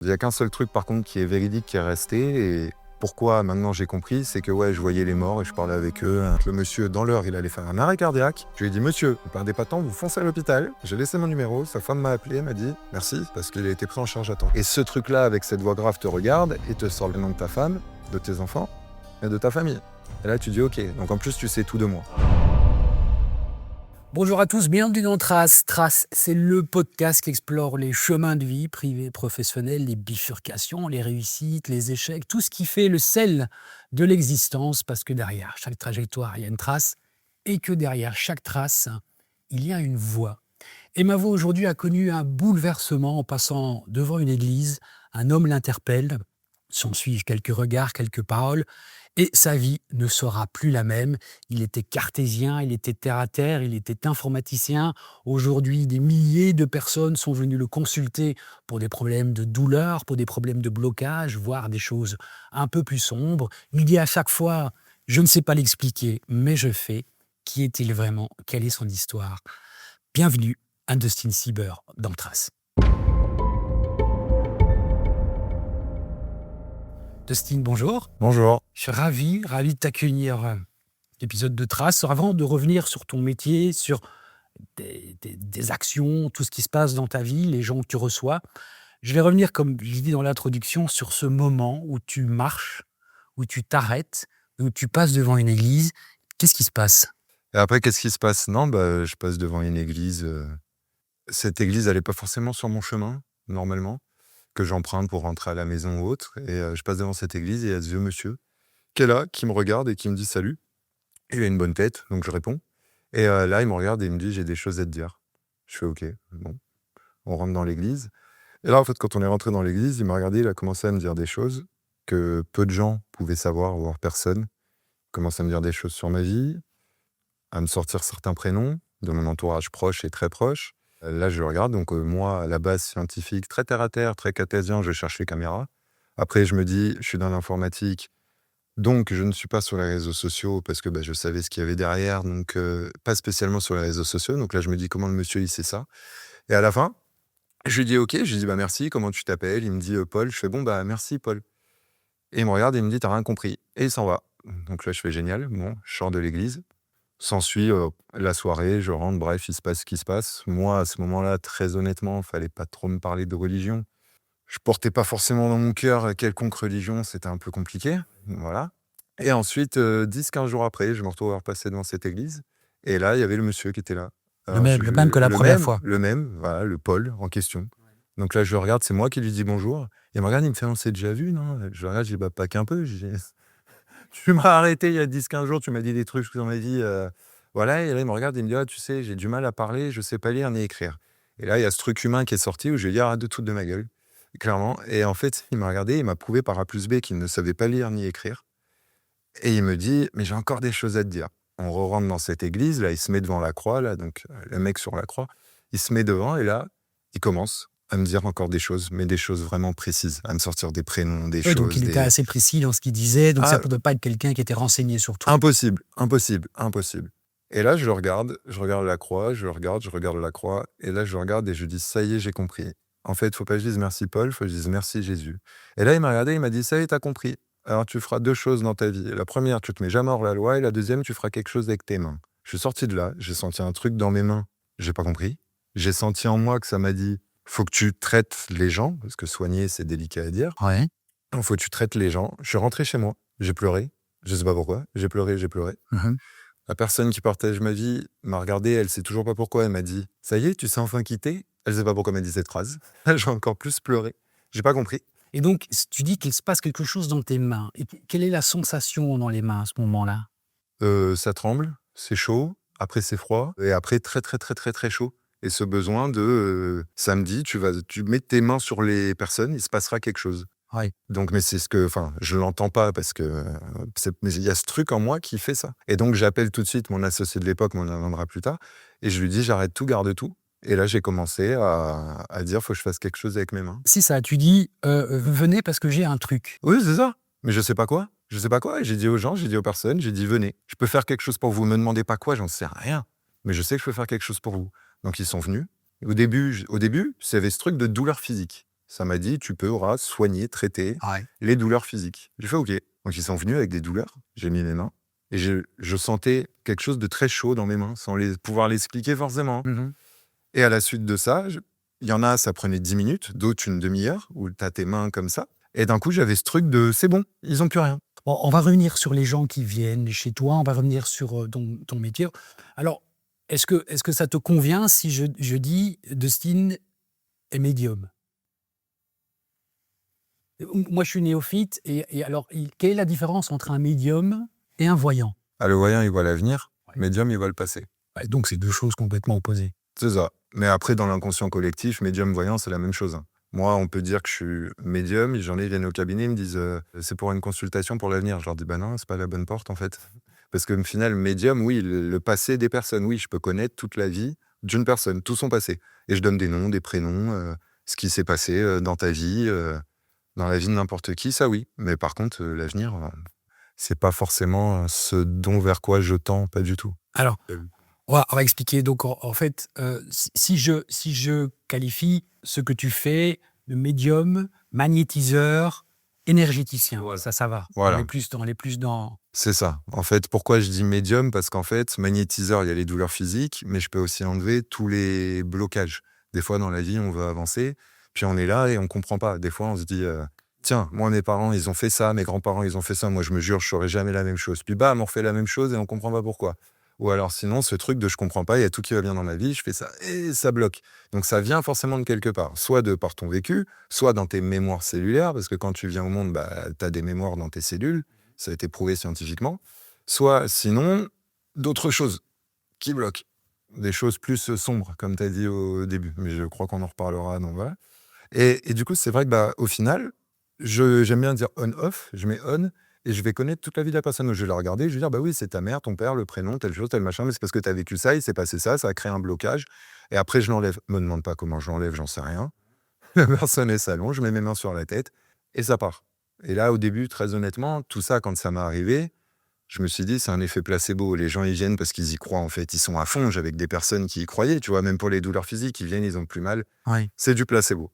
Il n'y a qu'un seul truc par contre qui est véridique, qui est resté, et pourquoi maintenant j'ai compris, c'est que je voyais les morts et je parlais avec eux. Le monsieur, dans l'heure, il allait faire un arrêt cardiaque. Je lui ai dit, monsieur, vous perdez pas de temps, vous foncez à l'hôpital. J'ai laissé mon numéro, sa femme m'a appelé, m'a dit merci, parce qu'il a été pris en charge à temps. Et ce truc-là, avec cette voix grave, te regarde et te sort le nom de ta femme, de tes enfants et de ta famille. Et là, tu dis, ok, donc en plus, tu sais tout de moi. Bonjour à tous, bienvenue dans Trace. Trace, c'est le podcast qui explore les chemins de vie, privés, professionnels, les bifurcations, les réussites, les échecs, tout ce qui fait le sel de l'existence, parce que derrière chaque trajectoire, il y a une trace, et que derrière chaque trace, il y a une voie. Et ma voix aujourd'hui a connu un bouleversement en passant devant une église. Un homme l'interpelle, s'ensuivent quelques regards, quelques paroles, et sa vie ne sera plus la même. Il était cartésien, il était terre-à-terre, il était informaticien. Aujourd'hui, des milliers de personnes sont venues le consulter pour des problèmes de douleur, pour des problèmes de blocage, voire des choses un peu plus sombres. Il dit à chaque fois, je ne sais pas l'expliquer, mais je fais. Qui est-il vraiment? Quelle est son histoire? Bienvenue à Dustin Sieber dans Trace. Dustin, bonjour. Bonjour. Je suis ravi de t'accueillir l'épisode de Trace. Avant de revenir sur ton métier, sur des actions, tout ce qui se passe dans ta vie, les gens que tu reçois, je vais revenir, comme je dit dans l'introduction, sur ce moment où tu marches, où tu t'arrêtes, où tu passes devant une église. Qu'est-ce qui se passe? Et après, qu'est-ce qui se passe? Non, je passe devant une église. Cette église, elle n'est pas forcément sur mon chemin, normalement, que j'emprunte pour rentrer à la maison ou autre. Et je passe devant cette église et il y a ce vieux monsieur qui est là, qui me regarde et qui me dit salut. Il a une bonne tête, donc je réponds. Et là, il me regarde et il me dit j'ai des choses à te dire. Je fais ok, bon. On rentre dans l'église. Et là, en fait, quand on est rentré dans l'église, il m'a regardé, il a commencé à me dire des choses que peu de gens pouvaient savoir, voire personne. Il commence à me dire des choses sur ma vie, à me sortir certains prénoms de mon entourage proche et très proche. Là, je le regarde, donc moi, à la base scientifique, très terre-à-terre, très cartésien, je cherche les caméras. Après, je me dis, je suis dans l'informatique, donc je ne suis pas sur les réseaux sociaux parce que je savais ce qu'il y avait derrière, donc pas spécialement sur les réseaux sociaux. Donc là, je me dis, comment le monsieur, il sait ça? Et à la fin, je lui dis, ok, je lui dis, merci, comment tu t'appelles? Il me dit, Paul. Je fais, bon, merci, Paul. Et il me regarde et il me dit, t'as rien compris. Et il s'en va. Donc là, je fais, génial, bon, je sors de l'église. S'ensuit la soirée, je rentre, bref, il se passe ce qui se passe. Moi, à ce moment-là, très honnêtement, il fallait pas trop me parler de religion. Je portais pas forcément dans mon cœur quelconque religion, c'était un peu compliqué, voilà. Et ensuite, 10-15 jours après, je me retrouve à repasser devant cette église. Et là, il y avait le monsieur qui était là. Le même que la première fois. Le même, voilà, le Paul en question. Donc là, je le regarde, c'est moi qui lui dis bonjour. Il me regarde, il me fait, on s'est déjà vu, non? Je le regarde, je dis, pas qu'un peu. Tu m'as arrêté il y a 10-15 jours, tu m'as dit des trucs dans ma vie. Voilà, et là, il me regarde, il me dit, tu sais, j'ai du mal à parler, je sais pas lire ni écrire. Et là, il y a ce truc humain qui est sorti où je lui ai dit, arrête de te foutre de ma gueule, clairement. Et en fait, il m'a regardé, il m'a prouvé par A plus B qu'il ne savait pas lire ni écrire. Et il me dit, mais j'ai encore des choses à te dire. On rentre dans cette église, là, il se met devant la croix, là, donc le mec sur la croix, il se met devant, et là, il commence à me dire encore des choses, mais des choses vraiment précises, à me sortir des prénoms, des choses. Donc il était assez précis dans ce qu'il disait, donc ça ne pouvait pas être quelqu'un qui était renseigné sur tout. Impossible. Et là, je regarde la croix, je regarde la croix, et là, je regarde et je dis, ça y est, j'ai compris. En fait, il ne faut pas que je dise merci Paul, il faut que je dise merci Jésus. Et là, il m'a regardé, il m'a dit, ça y est, t'as compris. Alors, tu feras 2 choses dans ta vie. La première, tu te mets jamais hors la loi, et la deuxième, tu feras quelque chose avec tes mains. Je suis sorti de là, j'ai senti un truc dans mes mains, j'ai pas compris. J'ai senti en moi que ça m'a dit, faut que tu traites les gens, parce que soigner, c'est délicat à dire. Ouais. Il faut que tu traites les gens. Je suis rentré chez moi, j'ai pleuré, je sais pas pourquoi, j'ai pleuré. Mhm. La personne qui partage ma vie m'a regardé, elle sait toujours pas pourquoi, elle m'a dit « Ça y est, tu sais enfin quitter ?» Elle sait pas pourquoi elle m'a dit cette phrase. J'ai encore plus pleuré. J'ai pas compris. Et donc, tu dis qu'il se passe quelque chose dans tes mains. Et quelle est la sensation dans les mains à ce moment-là? Ça tremble, c'est chaud, après c'est froid, et après très très très très très chaud. Et ce besoin de samedi, tu mets tes mains sur les personnes, il se passera quelque chose. Ouais. Donc, mais c'est je l'entends pas parce que mais il y a ce truc en moi qui fait ça. Et donc, j'appelle tout de suite mon associé de l'époque, mais on en reviendra plus tard, et je lui dis j'arrête tout, garde tout. Et là, j'ai commencé à dire faut que je fasse quelque chose avec mes mains. C'est ça, tu dis venez parce que j'ai un truc. Oui, c'est ça. Mais je sais pas quoi. Et j'ai dit aux gens, j'ai dit aux personnes, j'ai dit venez. Je peux faire quelque chose pour vous. Me demandez pas quoi, j'en sais rien. Mais je sais que je peux faire quelque chose pour vous. Donc, ils sont venus. Et au début, il y avait ce truc de douleur physique. Ça m'a dit, tu pourras soigner, traiter Ouais. les douleurs physiques. J'ai fait OK. Donc ils sont venus avec des douleurs. J'ai mis mes mains et je sentais quelque chose de très chaud dans mes mains, sans pouvoir l'expliquer forcément. Mmh. Et à la suite de ça, il y en a, ça prenait 10 minutes, d'autres une demi-heure, où tu as tes mains comme ça. Et d'un coup, j'avais ce truc de c'est bon, ils ont plus rien. Bon, on va revenir sur les gens qui viennent chez toi, on va revenir sur, ton métier. Alors, est-ce que ça te convient si je dis: «Dustin est médium»? Moi, je suis néophyte et alors quelle est la différence entre un médium et un voyant? Ah, le voyant, il voit l'avenir, Ouais. médium, il voit le passé. Ouais, donc c'est 2 choses complètement opposées. C'est ça. Mais après, dans l'inconscient collectif, médium, voyant, c'est la même chose, hein. Moi, on peut dire que je suis médium, j'en ai, ils viennent au cabinet, ils me disent c'est pour une consultation pour l'avenir. Je leur dis bah non, c'est pas la bonne porte en fait. Parce que au final, médium, oui, le passé des personnes, oui, je peux connaître toute la vie d'une personne, tout son passé. Et je donne des noms, des prénoms, ce qui s'est passé dans ta vie, dans la vie de n'importe qui, ça oui. Mais par contre, l'avenir, c'est pas forcément ce dont vers quoi je tends, pas du tout. Alors, on va expliquer donc en fait, si je qualifie ce que tu fais de médium, magnétiseur, énergéticien, Voilà. ça va. Voilà. On est plus dans C'est ça. En fait, pourquoi je dis médium? Parce qu'en fait, magnétiseur, il y a les douleurs physiques, mais je peux aussi enlever tous les blocages. Des fois, dans la vie, on veut avancer, puis on est là et on comprend pas. Des fois, on se dit, tiens, moi, mes parents, ils ont fait ça, mes grands-parents, ils ont fait ça, moi, je me jure, je ferai jamais la même chose. Puis bam, on refait la même chose et on comprend pas pourquoi. Ou alors sinon, ce truc de je comprends pas, il y a tout qui va bien dans ma vie, je fais ça et ça bloque. Donc ça vient forcément de quelque part, soit de par ton vécu, soit dans tes mémoires cellulaires, parce que quand tu viens au monde, bah, tu as des mémoires dans tes cellules, ça a été prouvé scientifiquement, soit sinon d'autres choses qui bloquent, des choses plus sombres, comme tu as dit au début, mais je crois qu'on en reparlera, donc voilà. Et du coup, c'est vrai que bah, au final, j'aime bien dire on-off, je mets on, et je vais connaître toute la vie de la personne. Je vais la regarder, je vais dire, bah oui, c'est ta mère, ton père, le prénom, telle chose, tel machin, mais c'est parce que tu as vécu ça, il s'est passé ça a créé un blocage. Et après, je l'enlève. Me demande pas comment je l'enlève, j'en sais rien. La personne est salon, je mets mes mains sur la tête, et ça part. Et là, au début, très honnêtement, tout ça, quand ça m'est arrivé, je me suis dit, c'est un effet placebo. Les gens, ils viennent parce qu'ils y croient, en fait. Ils sont à fond. J'avais que des personnes qui y croyaient, tu vois, même pour les douleurs physiques, ils viennent, ils ont plus mal. oui. C'est du placebo.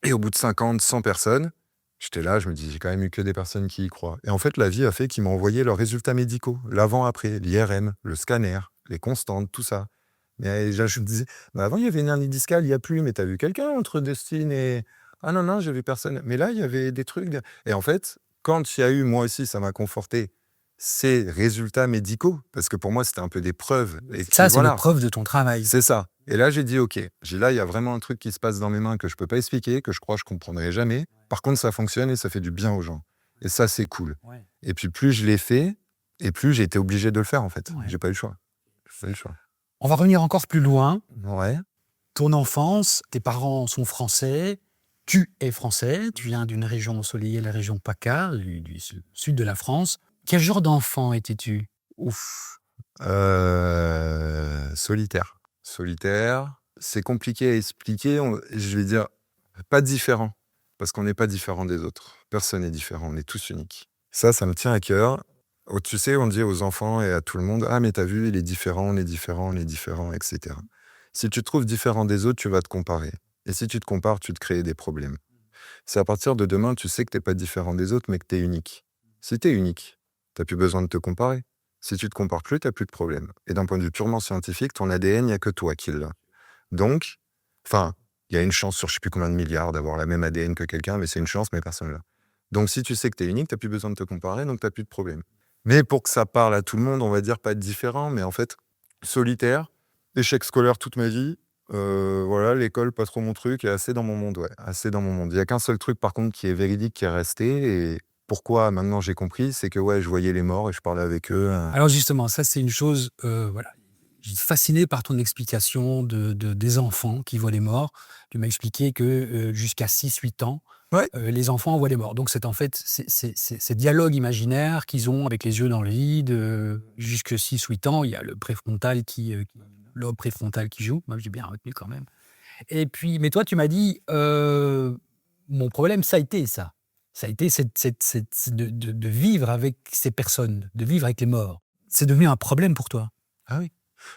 Et au bout de 50, 100 personnes, j'étais là, je me dis, j'ai quand même eu que des personnes qui y croient. Et en fait, la vie a fait qu'ils m'ont envoyé leurs résultats médicaux, l'avant-après, l'IRM, le scanner, les constantes, tout ça. Mais je me disais, bah avant, il y avait une hernie discale, il n'y a plus, mais t'as vu quelqu'un entre Dustin et... Ah non, non, j'ai vu personne. Mais là, il y avait des trucs. Et en fait, quand il y a eu, moi aussi, ça m'a conforté, ces résultats médicaux, parce que pour moi, c'était un peu des preuves. Et puis Ça, c'est le voilà. preuve de ton travail. C'est ça. Et là, j'ai dit, OK. Là, il y a vraiment un truc qui se passe dans mes mains que je peux pas expliquer, que je crois que je comprendrai jamais. Par contre, ça fonctionne et ça fait du bien aux gens. Et ça, c'est cool. Ouais. Et puis, plus je l'ai fait, et plus j'ai été obligé de le faire, en fait. Ouais. J'ai pas eu le choix. J'ai pas eu le choix. On va revenir encore plus loin. Ouais. Ton enfance, tes parents sont français, tu es français, tu viens d'une région ensoleillée, la région PACA, du sud de la France. Quel genre d'enfant étais-tu? Ouf. Solitaire. Solitaire. C'est compliqué à expliquer. Je vais dire, pas différent. Parce qu'on n'est pas différent des autres. Personne n'est différent. On est tous uniques. Ça me tient à cœur. Tu sais, on dit aux enfants et à tout le monde, ah, mais t'as vu, il est différent, on est différent, on est différent, etc. Si tu te trouves différent des autres, tu vas te comparer. Et si tu te compares, tu te crées des problèmes. C'est à partir de demain, tu sais que t'es pas différent des autres, mais que t'es unique. Si t'es unique, t'as plus besoin de te comparer. Si tu te compares plus, t'as plus de problème. Et d'un point de vue purement scientifique, ton ADN, il n'y a que toi qui l'a. Donc, enfin, il y a une chance sur je sais plus combien de milliards d'avoir la même ADN que quelqu'un, mais c'est une chance, mais personne l'a. Donc, si tu sais que t'es unique, t'as plus besoin de te comparer, donc t'as plus de problème. Mais pour que ça parle à tout le monde, on va dire pas être différent, mais en fait, solitaire, échec scolaire toute ma vie, voilà, l'école, pas trop mon truc, et assez dans mon monde, ouais, assez dans mon monde. Il y a qu'un seul truc, par contre, qui est véridique, qui est resté, et pourquoi maintenant j'ai compris, c'est que ouais, je voyais les morts et je parlais avec eux. Alors justement, ça c'est une chose, voilà, je suis fasciné par ton explication des enfants qui voient les morts. Tu m'as expliqué que jusqu'à 6-8 ans, Ouais. les enfants voient les morts. Donc c'est en fait ces dialogues imaginaires qu'ils ont avec les yeux dans le vide. Jusque 6-8 ans, il y a le préfrontal lobe préfrontal qui joue. Moi, j'ai bien retenu quand même. Et puis, mais toi, tu m'as dit, mon problème, ça a été ça. Ça a été de vivre avec ces personnes, de vivre avec les morts. C'est devenu un problème pour toi. Ah oui.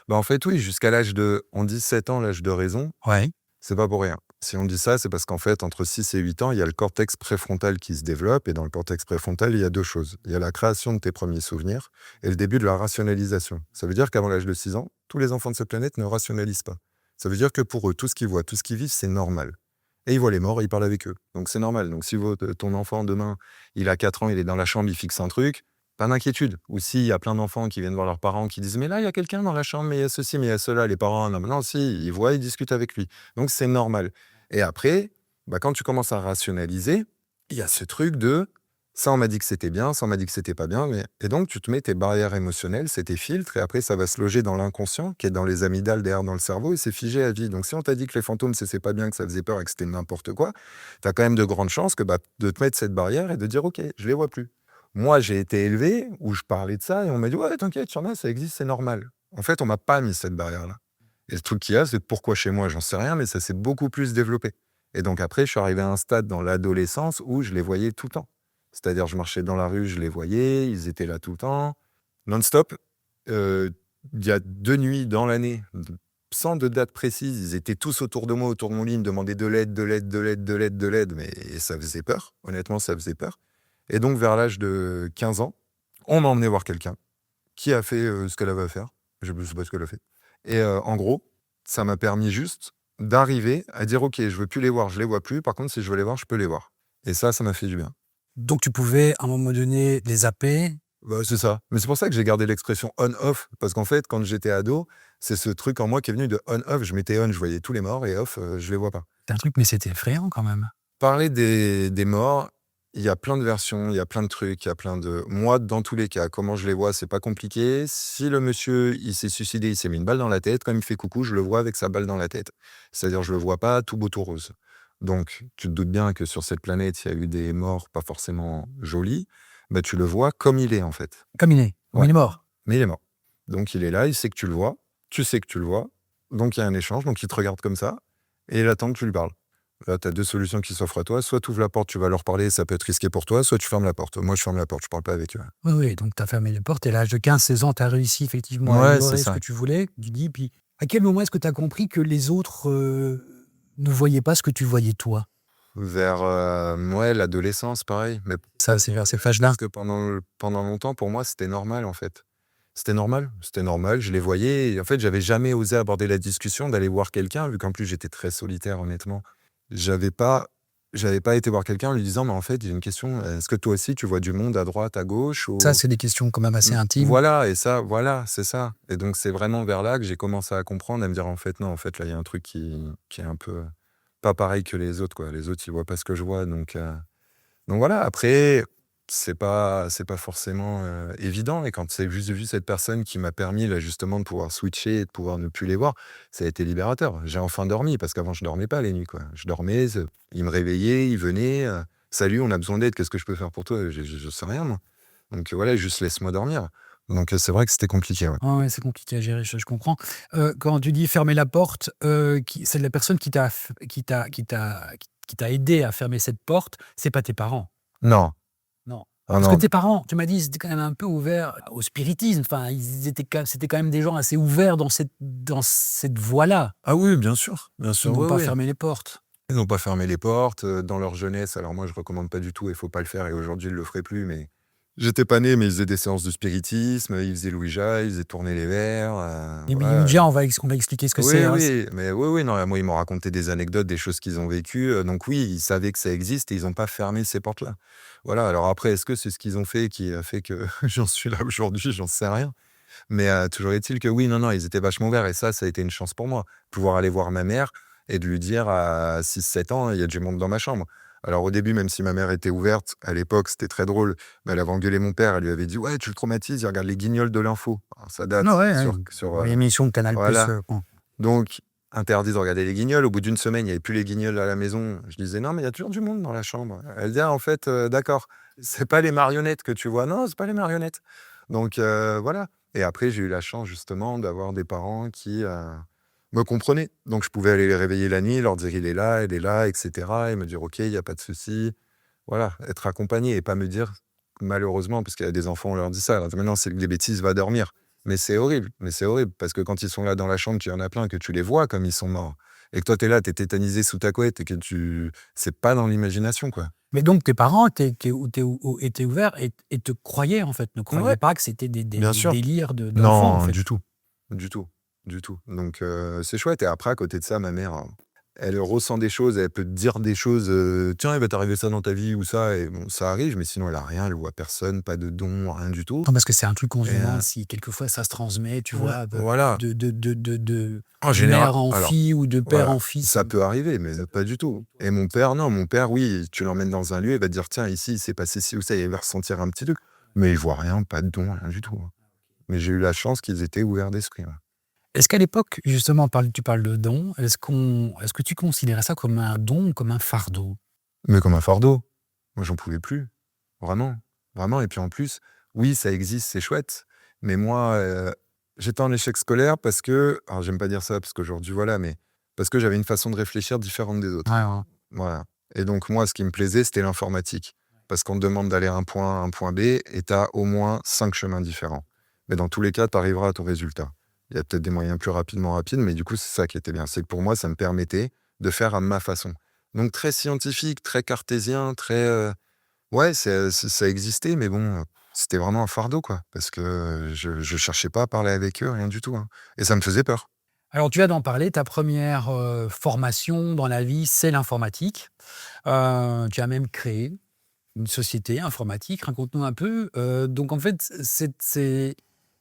Bah en fait, oui, jusqu'à l'âge de, on dit 7 ans, l'âge de raison, Ouais. c'est pas pour rien. Si on dit ça, c'est parce qu'en fait, entre 6 et 8 ans, il y a le cortex préfrontal qui se développe. Et dans le cortex préfrontal, il y a 2 choses. Il y a la création de tes premiers souvenirs et le début de la rationalisation. Ça veut dire qu'avant l'âge de 6 ans, tous les enfants de cette planète ne rationalisent pas. Ça veut dire que pour eux, tout ce qu'ils voient, tout ce qu'ils vivent, c'est normal. Et ils voient les morts et ils parlent avec eux. Donc c'est normal. Donc si ton enfant, demain, il a 4 ans, il est dans la chambre, il fixe un truc, pas d'inquiétude. Ou s'il y a plein d'enfants qui viennent voir leurs parents qui disent « Mais là, il y a quelqu'un dans la chambre, mais il y a ceci, mais il y a cela », les parents, non, non, si, ils voient, ils discutent avec lui. Donc c'est normal. Et après, quand tu commences à rationaliser, il y a ce truc de ça, on m'a dit que c'était bien, ça, on m'a dit que c'était pas bien. Et donc, tu te mets tes barrières émotionnelles, c'est tes filtres, et après, ça va se loger dans l'inconscient, qui est dans les amygdales derrière dans le cerveau, et c'est figé à vie. Donc, si on t'a dit que les fantômes, c'est pas bien, que ça faisait peur et que c'était n'importe quoi, tu as quand même de grandes chances de te mettre cette barrière et de dire ok, je les vois plus. Moi, j'ai été élevé où je parlais de ça et on m'a dit ouais, t'inquiète, il y en a, ça existe, c'est normal. En fait, on m'a pas mis cette barrière-là. Et le truc qu'il y a, c'est pourquoi chez moi, j'en sais rien, mais ça s'est beaucoup plus développé. Et donc après, je suis arrivé à un stade dans l'adolescence où je les voyais tout le temps. C'est-à-dire, je marchais dans la rue, je les voyais, ils étaient là tout le temps, non-stop. Il y a 2 nuits dans l'année, sans de date précise, ils étaient tous autour de moi, autour de mon lit, ils me demandaient de l'aide, de l'aide, de l'aide, de l'aide, de l'aide, mais ça faisait peur. Honnêtement, ça faisait peur. Et donc, vers l'âge de 15 ans, on m'a emmené voir quelqu'un qui a fait ce qu'elle avait à faire. Je ne sais pas ce qu'elle a fait. Et en gros, ça m'a permis juste d'arriver à dire ok, je veux plus les voir, je les vois plus. Par contre, si je veux les voir, je peux les voir. Et ça m'a fait du bien. Donc tu pouvais à un moment donné les zapper. C'est ça. Mais c'est pour ça que j'ai gardé l'expression on-off. Parce qu'en fait, quand j'étais ado, c'est ce truc en moi qui est venu de on-off. Je mettais on, je voyais tous les morts, et off, je les vois pas. C'est un truc, mais c'était effrayant quand même. Parler des morts, il y a plein de versions, il y a plein de trucs, il y a plein de... Moi, dans tous les cas, comment je les vois, c'est pas compliqué. Si le monsieur, il s'est suicidé, il s'est mis une balle dans la tête, quand il me fait coucou, je le vois avec sa balle dans la tête. C'est-à-dire, je le vois pas tout beau, tout rose. Donc, tu te doutes bien que sur cette planète, il y a eu des morts pas forcément jolis. Tu le vois comme il est, en fait. Comme il est. Ouais. Il est mort. Mais il est mort. Donc, il est là, il sait que tu le vois, tu sais que tu le vois. Donc, il y a un échange, donc il te regarde comme ça, et il attend que tu lui parles. Là, tu as 2 solutions qui s'offrent à toi. Soit tu ouvres la porte, tu vas leur parler, ça peut être risqué pour toi, soit tu fermes la porte. Moi, je ferme la porte, je parle pas avec eux. Oui, donc tu as fermé les portes et à l'âge de 15-16 ans, tu as réussi effectivement à ignorer ce que tu voulais. Tu dis, puis à quel moment est-ce que tu as compris que les autres ne voyaient pas ce que tu voyais toi? Vers l'adolescence, pareil. Mais Ça, c'est vers ces âges-là. parce que pendant longtemps, pour moi, c'était normal, en fait. C'était normal, je les voyais. Et en fait, j'avais jamais osé aborder la discussion d'aller voir quelqu'un, vu qu'en plus, j'étais très solitaire, honnêtement. J'avais pas été voir quelqu'un en lui disant, mais en fait, j'ai une question, est-ce que toi aussi, tu vois du monde à droite, à gauche Ça, c'est des questions quand même assez intimes. Voilà, et ça, voilà, c'est ça. Et donc, c'est vraiment vers là que j'ai commencé à comprendre, à me dire, en fait, non, en fait, là, il y a un truc qui est un peu pas pareil que les autres, quoi. Les autres, ils voient pas ce que je vois. Donc voilà, après, c'est pas forcément évident. Et quand c'est juste vu cette personne qui m'a permis, là, justement, de pouvoir switcher et de pouvoir ne plus les voir, ça a été libérateur. J'ai enfin dormi, parce qu'avant, je dormais pas les nuits, quoi. Je dormais, ils me réveillaient, ils venaient. Salut, on a besoin d'aide, qu'est-ce que je peux faire pour toi? Je sais rien, moi. Donc voilà, juste laisse-moi dormir. Donc c'est vrai que c'était compliqué. Ouais. Ah ouais, c'est compliqué à gérer, je comprends. Quand tu dis fermer la porte, c'est la personne qui t'a aidé à fermer cette porte, c'est pas tes parents. Non. Non. Ah Parce non. que tes parents, tu m'as dit, ils étaient quand même un peu ouverts au spiritisme. Enfin, c'était quand même des gens assez ouverts dans cette voie-là. Ah oui, bien sûr. Ils n'ont pas fermé les portes. Ils n'ont pas fermé les portes. Dans leur jeunesse, alors moi je recommande pas du tout, il faut pas le faire, et aujourd'hui ils le feraient plus, mais j'étais pas né, mais ils faisaient des séances de spiritisme, ils faisaient l'ouija, ils faisaient tourner les verres. Les voilà. Ouija, on va expliquer ce que c'est. Hein. Oui, non, moi ils m'ont raconté des anecdotes, des choses qu'ils ont vécues, donc oui, ils savaient que ça existe et ils n'ont pas fermé ces portes-là. Voilà, alors après, est-ce que c'est ce qu'ils ont fait qui a fait que j'en suis là aujourd'hui? J'en sais rien. Mais toujours est-il que oui, non, ils étaient vachement ouverts, et ça a été une chance pour moi. Pouvoir aller voir ma mère et de lui dire à 6-7 ans, il y a du monde dans ma chambre. Alors au début, même si ma mère était ouverte, à l'époque, c'était très drôle, mais elle avait engueulé mon père, elle lui avait dit « Ouais, tu le traumatises, il regarde les Guignols de l'info ». Ça date sur l'émission de Canal+. voilà. Donc, interdit de regarder les Guignols. Au bout d'une semaine, il n'y avait plus les Guignols à la maison. Je disais « Non, mais il y a toujours du monde dans la chambre ». Elle dit « En fait, d'accord, c'est pas les marionnettes que tu vois. » Non, c'est pas les marionnettes. Donc voilà. Et après, j'ai eu la chance justement d'avoir des parents qui me comprenaient. Donc je pouvais aller les réveiller la nuit, leur dire il est là, etc. Et me dire ok, il n'y a pas de souci. Voilà, être accompagné et pas me dire, malheureusement, parce qu'il y a des enfants, on leur dit ça, alors, maintenant c'est des bêtises, va dormir. Mais c'est horrible, parce que quand ils sont là dans la chambre, qu'il y en a plein, que tu les vois comme ils sont morts, et que toi, tu es là, tu es tétanisé sous ta couette et que c'est pas dans l'imagination, quoi. Mais donc tes parents étaient ouverts et te croyaient, en fait, ne croyaient Ouais, pas que c'était des bien sûr. délires d'enfants, en Non, fait? du tout. Du tout. Du tout. Donc c'est chouette et après à côté de ça, ma mère, elle ressent des choses, elle peut te dire des choses, «Tiens, il va t'arriver ça dans ta vie ou ça» et bon, ça arrive, mais sinon elle a rien, elle voit personne, pas de don, rien du tout Non, parce que c'est un truc qu'on se et demande si quelquefois ça se transmet, tu ouais, vois, voilà. En de général mère en alors, fille ou de père voilà, en fils. ça peut arriver, mais pas du tout et mon père, non, mon père, oui, tu l'emmènes dans un lieu, il va te dire: «Tiens, ici, il s'est passé ci ou ça» et il va ressentir un petit truc, mais il voit rien, pas de don, rien du tout, hein. Mais j'ai eu la chance qu'ils étaient ouverts d'esprit, ouais. Est-ce qu'à l'époque, justement, tu parles de don, est-ce que tu considérais ça comme un don ou comme un fardeau? Mais comme un fardeau. Moi, j'en pouvais plus. Vraiment. Vraiment et puis en plus, oui, ça existe, c'est chouette, mais moi, j'étais en échec scolaire parce que alors j'aime pas dire ça parce qu'aujourd'hui voilà, mais parce que j'avais une façon de réfléchir différente des Ouais, autres. ouais. Voilà et donc moi, ce qui me plaisait, c'était l'informatique. Parce qu'on te demande d'aller à un point B et tu as au moins 5 chemins différents. Mais dans tous les cas, tu arriveras à ton résultat. Il y a peut-être des moyens plus rapidement rapides, mais du coup, c'est ça qui était bien. C'est que pour moi, ça me permettait de faire à ma façon. Donc très scientifique, très cartésien, très, ouais, ça existait, mais bon, c'était vraiment un fardeau, quoi. Parce que, je cherchais pas à parler avec eux, rien du tout, hein et ça me faisait peur. Alors tu viens d'en parler, ta première formation dans la vie, c'est l'informatique. Tu as même créé une société informatique, raconte-nous un peu. Donc en fait,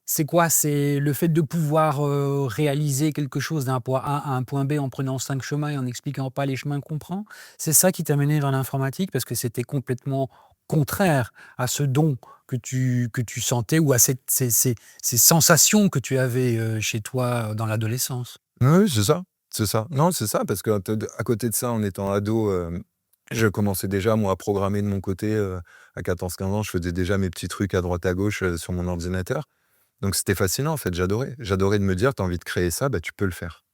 c'est quoi? C'est le fait de pouvoir, réaliser quelque chose d'un point A à un point B en prenant 5 chemins et en n'expliquant pas les chemins qu'on prend? C'est ça qui t'a mené vers l'informatique? Parce que c'était complètement contraire à ce don que tu sentais ou à ces sensations que tu avais, chez toi, dans l'adolescence? Oui, oui, c'est ça, c'est ça. Non, c'est ça, parce que à côté de ça, en étant ado, je commençais déjà, moi, à programmer de mon côté, à 14-15 ans, je faisais déjà mes petits trucs à droite à gauche, sur mon ordinateur. Donc c'était fascinant, en fait, j'adorais. J'adorais de me dire: «Tu as envie de créer ça, bah, tu peux le faire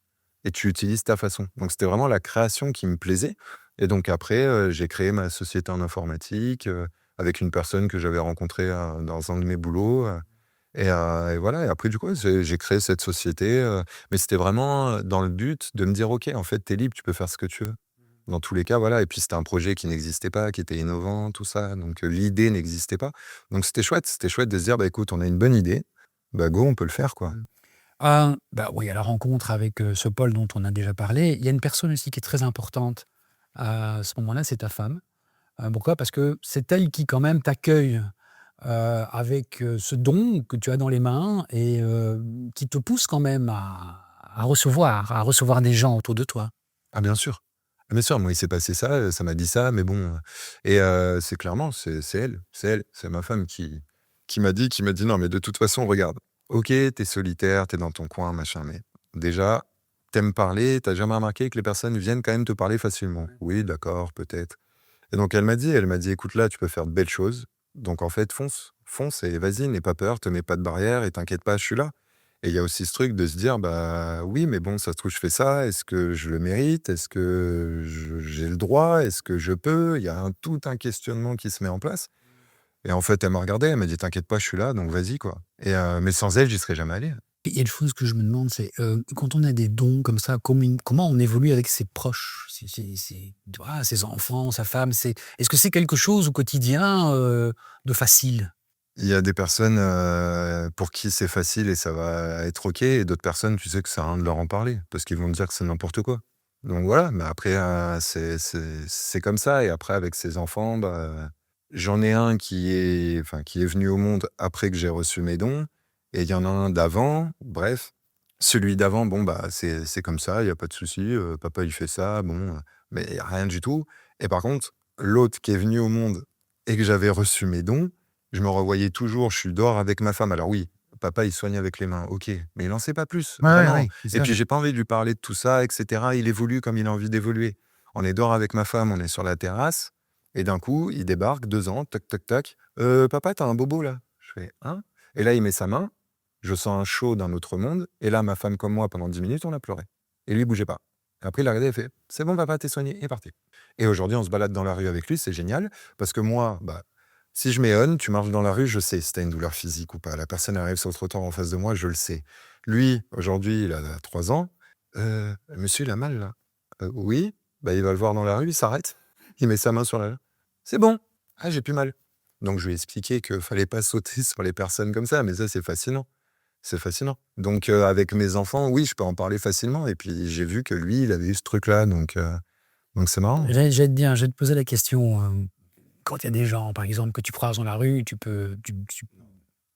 et tu utilises ta façon». Donc c'était vraiment la création qui me plaisait et donc après, j'ai créé ma société en informatique, avec une personne que j'avais rencontrée, dans un de mes boulots, et voilà et après du coup, j'ai créé cette société, mais c'était vraiment, dans le but de me dire: «OK, en fait, tu es libre, tu peux faire ce que tu veux». Dans tous les cas, voilà et puis c'était un projet qui n'existait pas, qui était innovant, tout ça, donc l'idée n'existait pas. Donc c'était chouette de se dire: «Bah, écoute, on a une bonne idée, bah, go, on peut le faire, quoi». Mmh. Bah, oui, à la rencontre avec, ce Paul dont on a déjà parlé, il y a une personne aussi qui est très importante à ce moment-là, c'est ta femme. Pourquoi? Parce que c'est elle qui quand même t'accueille, avec, ce don que tu as dans les mains et qui te pousse quand même à recevoir des gens autour de toi. Ah bien sûr. Ah bien sûr, moi il s'est passé ça, ça m'a dit ça, mais bon, et c'est clairement, c'est ma femme qui m'a dit: «Non mais de toute façon regarde, OK, tu es solitaire, tu es dans ton coin machin, mais déjà, tu aimes parler, tu as jamais remarqué que les personnes viennent quand même te parler facilement?» «Oui d'accord, peut-être» et donc elle m'a dit: «Écoute là, tu peux faire de belles choses, donc en fait fonce, fonce et vas-y, n'aie pas peur, te mets pas de barrière et t'inquiète pas, je suis là». Et il y a aussi ce truc de se dire: «Bah, oui, mais bon, ça se trouve, je fais ça. Est-ce que je le mérite? Est-ce que j'ai le droit? Est-ce que je peux?» Il y a tout un questionnement qui se met en place et en fait, elle m'a regardé, elle m'a dit: «T'inquiète pas, je suis là, donc vas-y, quoi» et mais sans elle, j'y serais jamais allé. Il y a une chose que je me demande, c'est, quand on a des dons comme ça, comment on évolue avec ses proches? Tu vois, ses enfants, sa femme, est-ce que c'est quelque chose au quotidien, de facile? Il y a des personnes, pour qui c'est facile et ça va être OK et d'autres personnes, tu sais que ça sert à rien de leur en parler parce qu'ils vont te dire que c'est n'importe quoi. Donc voilà, mais après, c'est comme ça et après avec ses enfants, bah, j'en ai un qui est venu au monde après que j'ai reçu mes dons et il y en a un d'avant, bref. Celui d'avant, bon, bah, c'est comme ça, il y a pas de souci, papa il fait ça, bon, mais il y a rien du tout et par contre, l'autre qui est venu au monde et que j'avais reçu mes dons, je me revoyais toujours, je suis dehors avec ma femme. Alors oui, papa, il soigne avec les mains, OK, mais il en sait pas plus, Ouais, ouais, vraiment. ouais, c'est Et ça. puis j'ai pas envie de lui parler de tout ça, et cetera. Il évolue comme il a envie d'évoluer. On est dehors avec ma femme, on est sur la terrasse, et d'un coup, il débarque, 2 ans, tac, tac, tac. Papa, t'as un bobo là. Je fais, hein? Et là, il met sa main, je sens un chaud d'un autre monde, et là, ma femme comme moi, pendant 10 minutes, on a pleuré. Et lui, il bougeait pas. Et après, il a regardé et fait, c'est bon, papa, t'es soigné, et parti. Et aujourd'hui, on se balade dans la rue avec lui, c'est génial, parce que moi, bah, si je mets on, tu marches dans la rue, je sais si tu as une douleur physique ou pas. La personne arrive sur le trottoir en face de moi, je le sais. Lui, aujourd'hui, il a 3 ans. Monsieur, il a mal là. Oui. Bah, il va le voir dans la rue, il s'arrête, il met sa main sur la c'est bon. Ah, j'ai plus mal. Donc je lui ai expliqué qu'il fallait pas sauter sur les personnes comme ça, mais ça, c'est fascinant. C'est fascinant. Donc avec mes enfants, oui, je peux en parler facilement et puis j'ai vu que lui, il avait eu ce truc-là, donc c'est marrant. J'allais te poser la question, quand il y a des gens, par exemple, que tu croises dans la rue,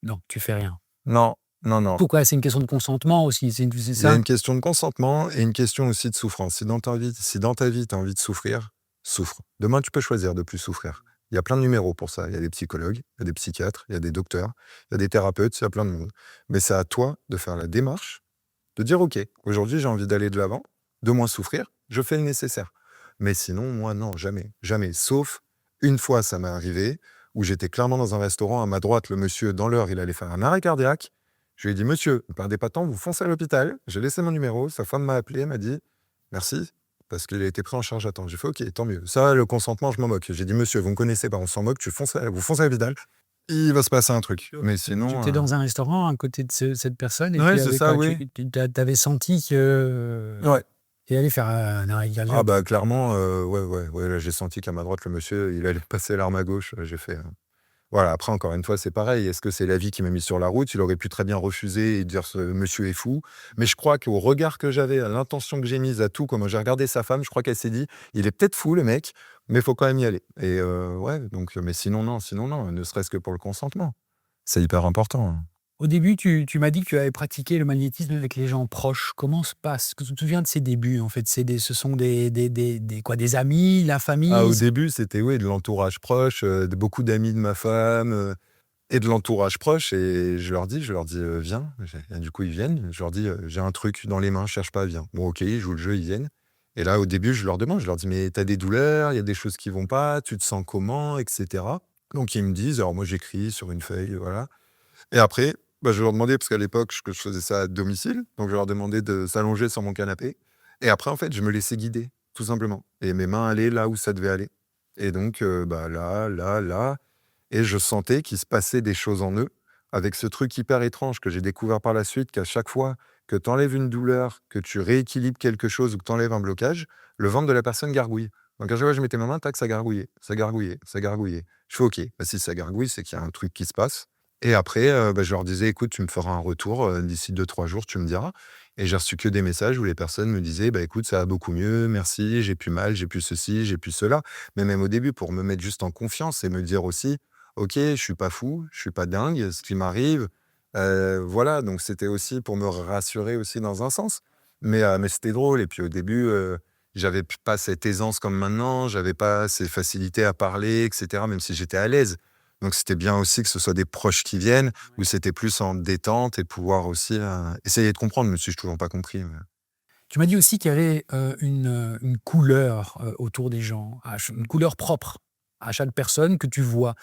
non, tu fais rien. Non, non, non. Pourquoi? C'est une question de consentement aussi, c'est Il y a ça? une question de consentement et une question aussi de souffrance. Si dans ta vie, tu as envie de souffrir, souffre. Demain, tu peux choisir de plus souffrir. Il y a plein de numéros pour ça. Il y a des psychologues, il y a des psychiatres, il y a des docteurs, il y a des thérapeutes, il y a plein de monde. Mais c'est à toi de faire la démarche, de dire: «OK, aujourd'hui, j'ai envie d'aller de l'avant, de moins souffrir, je fais le nécessaire». Mais sinon, moi, non, jamais, jamais. Sauf une fois, ça m'est arrivé, où j'étais clairement dans un restaurant, à ma droite, le monsieur, dans l'heure, il allait faire un arrêt cardiaque. Je lui ai dit: «Monsieur, ne perdez pas de temps, vous foncez à l'hôpital». J'ai laissé mon numéro, sa femme m'a appelé, m'a dit: «Merci», parce qu'il a été pris en charge à temps. J'ai fait: «OK, tant mieux». Ça, le consentement, je m'en moque. J'ai dit: «Monsieur, vous me connaissez pas, on s'en moque, vous foncez à l'hôpital, il va se passer un truc». Mais Tu sinon, étais dans un restaurant à côté de cette personne et ouais, puis c'est avec ça, quoi? oui. Tu avais senti que Ouais. il allait faire un arrêt Ah cardiaque? bah, clairement, ouais, ouais, ouais, là, j'ai senti qu'à ma droite, le monsieur, il allait passer l'arme à gauche. J'ai fait, voilà, après, encore une fois, c'est pareil. Est-ce que c'est la vie qui m'a mis sur la route? Il aurait pu très bien refuser et dire: «Ce monsieur est fou». Mais je crois qu'au regard que j'avais, à l'intention que j'ai mise, à tout, comment j'ai regardé sa femme, je crois qu'elle s'est dit: «Il est peut-être fou le mec, mais il faut quand même y aller» et ouais, donc mais sinon non, ne serait-ce que pour le consentement. C'est hyper important, hein. Au début, tu m'as dit que tu avais pratiqué le magnétisme avec les gens proches. Comment se passe? Que tu te souviens de ces débuts, en fait? Ce sont des amis, la Ah, famille? au début, c'était, oui, de l'entourage proche, de beaucoup d'amis de ma femme, et de l'entourage proche et je leur dis: «Viens». Et du coup, ils viennent. Je leur dis: «J'ai un truc dans les mains, cherche pas, viens». Bon, OK, ils jouent le jeu, ils viennent et là, au début, je leur demande, je leur dis: «Mais t'as des douleurs? Il y a des choses qui vont pas? Tu te sens comment?» et cetera. Donc ils me disent, alors moi, j'écris sur une feuille, voilà et après, bah, je leur demandais parce qu'à l'époque, je faisais ça à domicile, donc je leur demandais de s'allonger sur mon canapé et après, en fait, je me laissais guider, tout simplement et mes mains allaient là où ça devait aller et donc bah, là, là, là et je sentais qu'il se passait des choses en eux, avec ce truc hyper étrange que j'ai découvert par la suite, qu'à chaque fois que tu enlèves une douleur, que tu rééquilibres quelque chose ou que tu enlèves un blocage, le ventre de la personne gargouille. Donc à chaque fois que je mettais ma main, tac, ça gargouillait, ça gargouillait, ça gargouillait. Je fais: «OK, bah, si ça gargouille, c'est qu'il y a un truc qui se passe» et après, bah, je leur disais: «Écoute, tu me feras un retour, d'ici 2-3 jours, tu me diras» et j'ai reçu que des messages où les personnes me disaient: «Bah, écoute, ça va beaucoup mieux, merci, j'ai plus mal, j'ai plus ceci, j'ai plus cela». Mais même au début, pour me mettre juste en confiance et me dire aussi: OK, je suis pas fou, je suis pas dingue, ce qui m'arrive, voilà, donc c'était aussi pour me rassurer aussi dans un sens. Mais c'était drôle et puis au début, j'avais p pas cette aisance comme maintenant, j'avais pas ces facilités à parler et cetera, même si j'étais à l'aise. Donc c'était bien aussi que ce soit des proches qui viennent, où c'était plus en détente et pouvoir aussi, essayer de comprendre, même si j'ai toujours pas compris, mais Tu m'as dit aussi qu'il y avait, une couleur, autour des gens, une couleur propre à chaque personne que tu vois.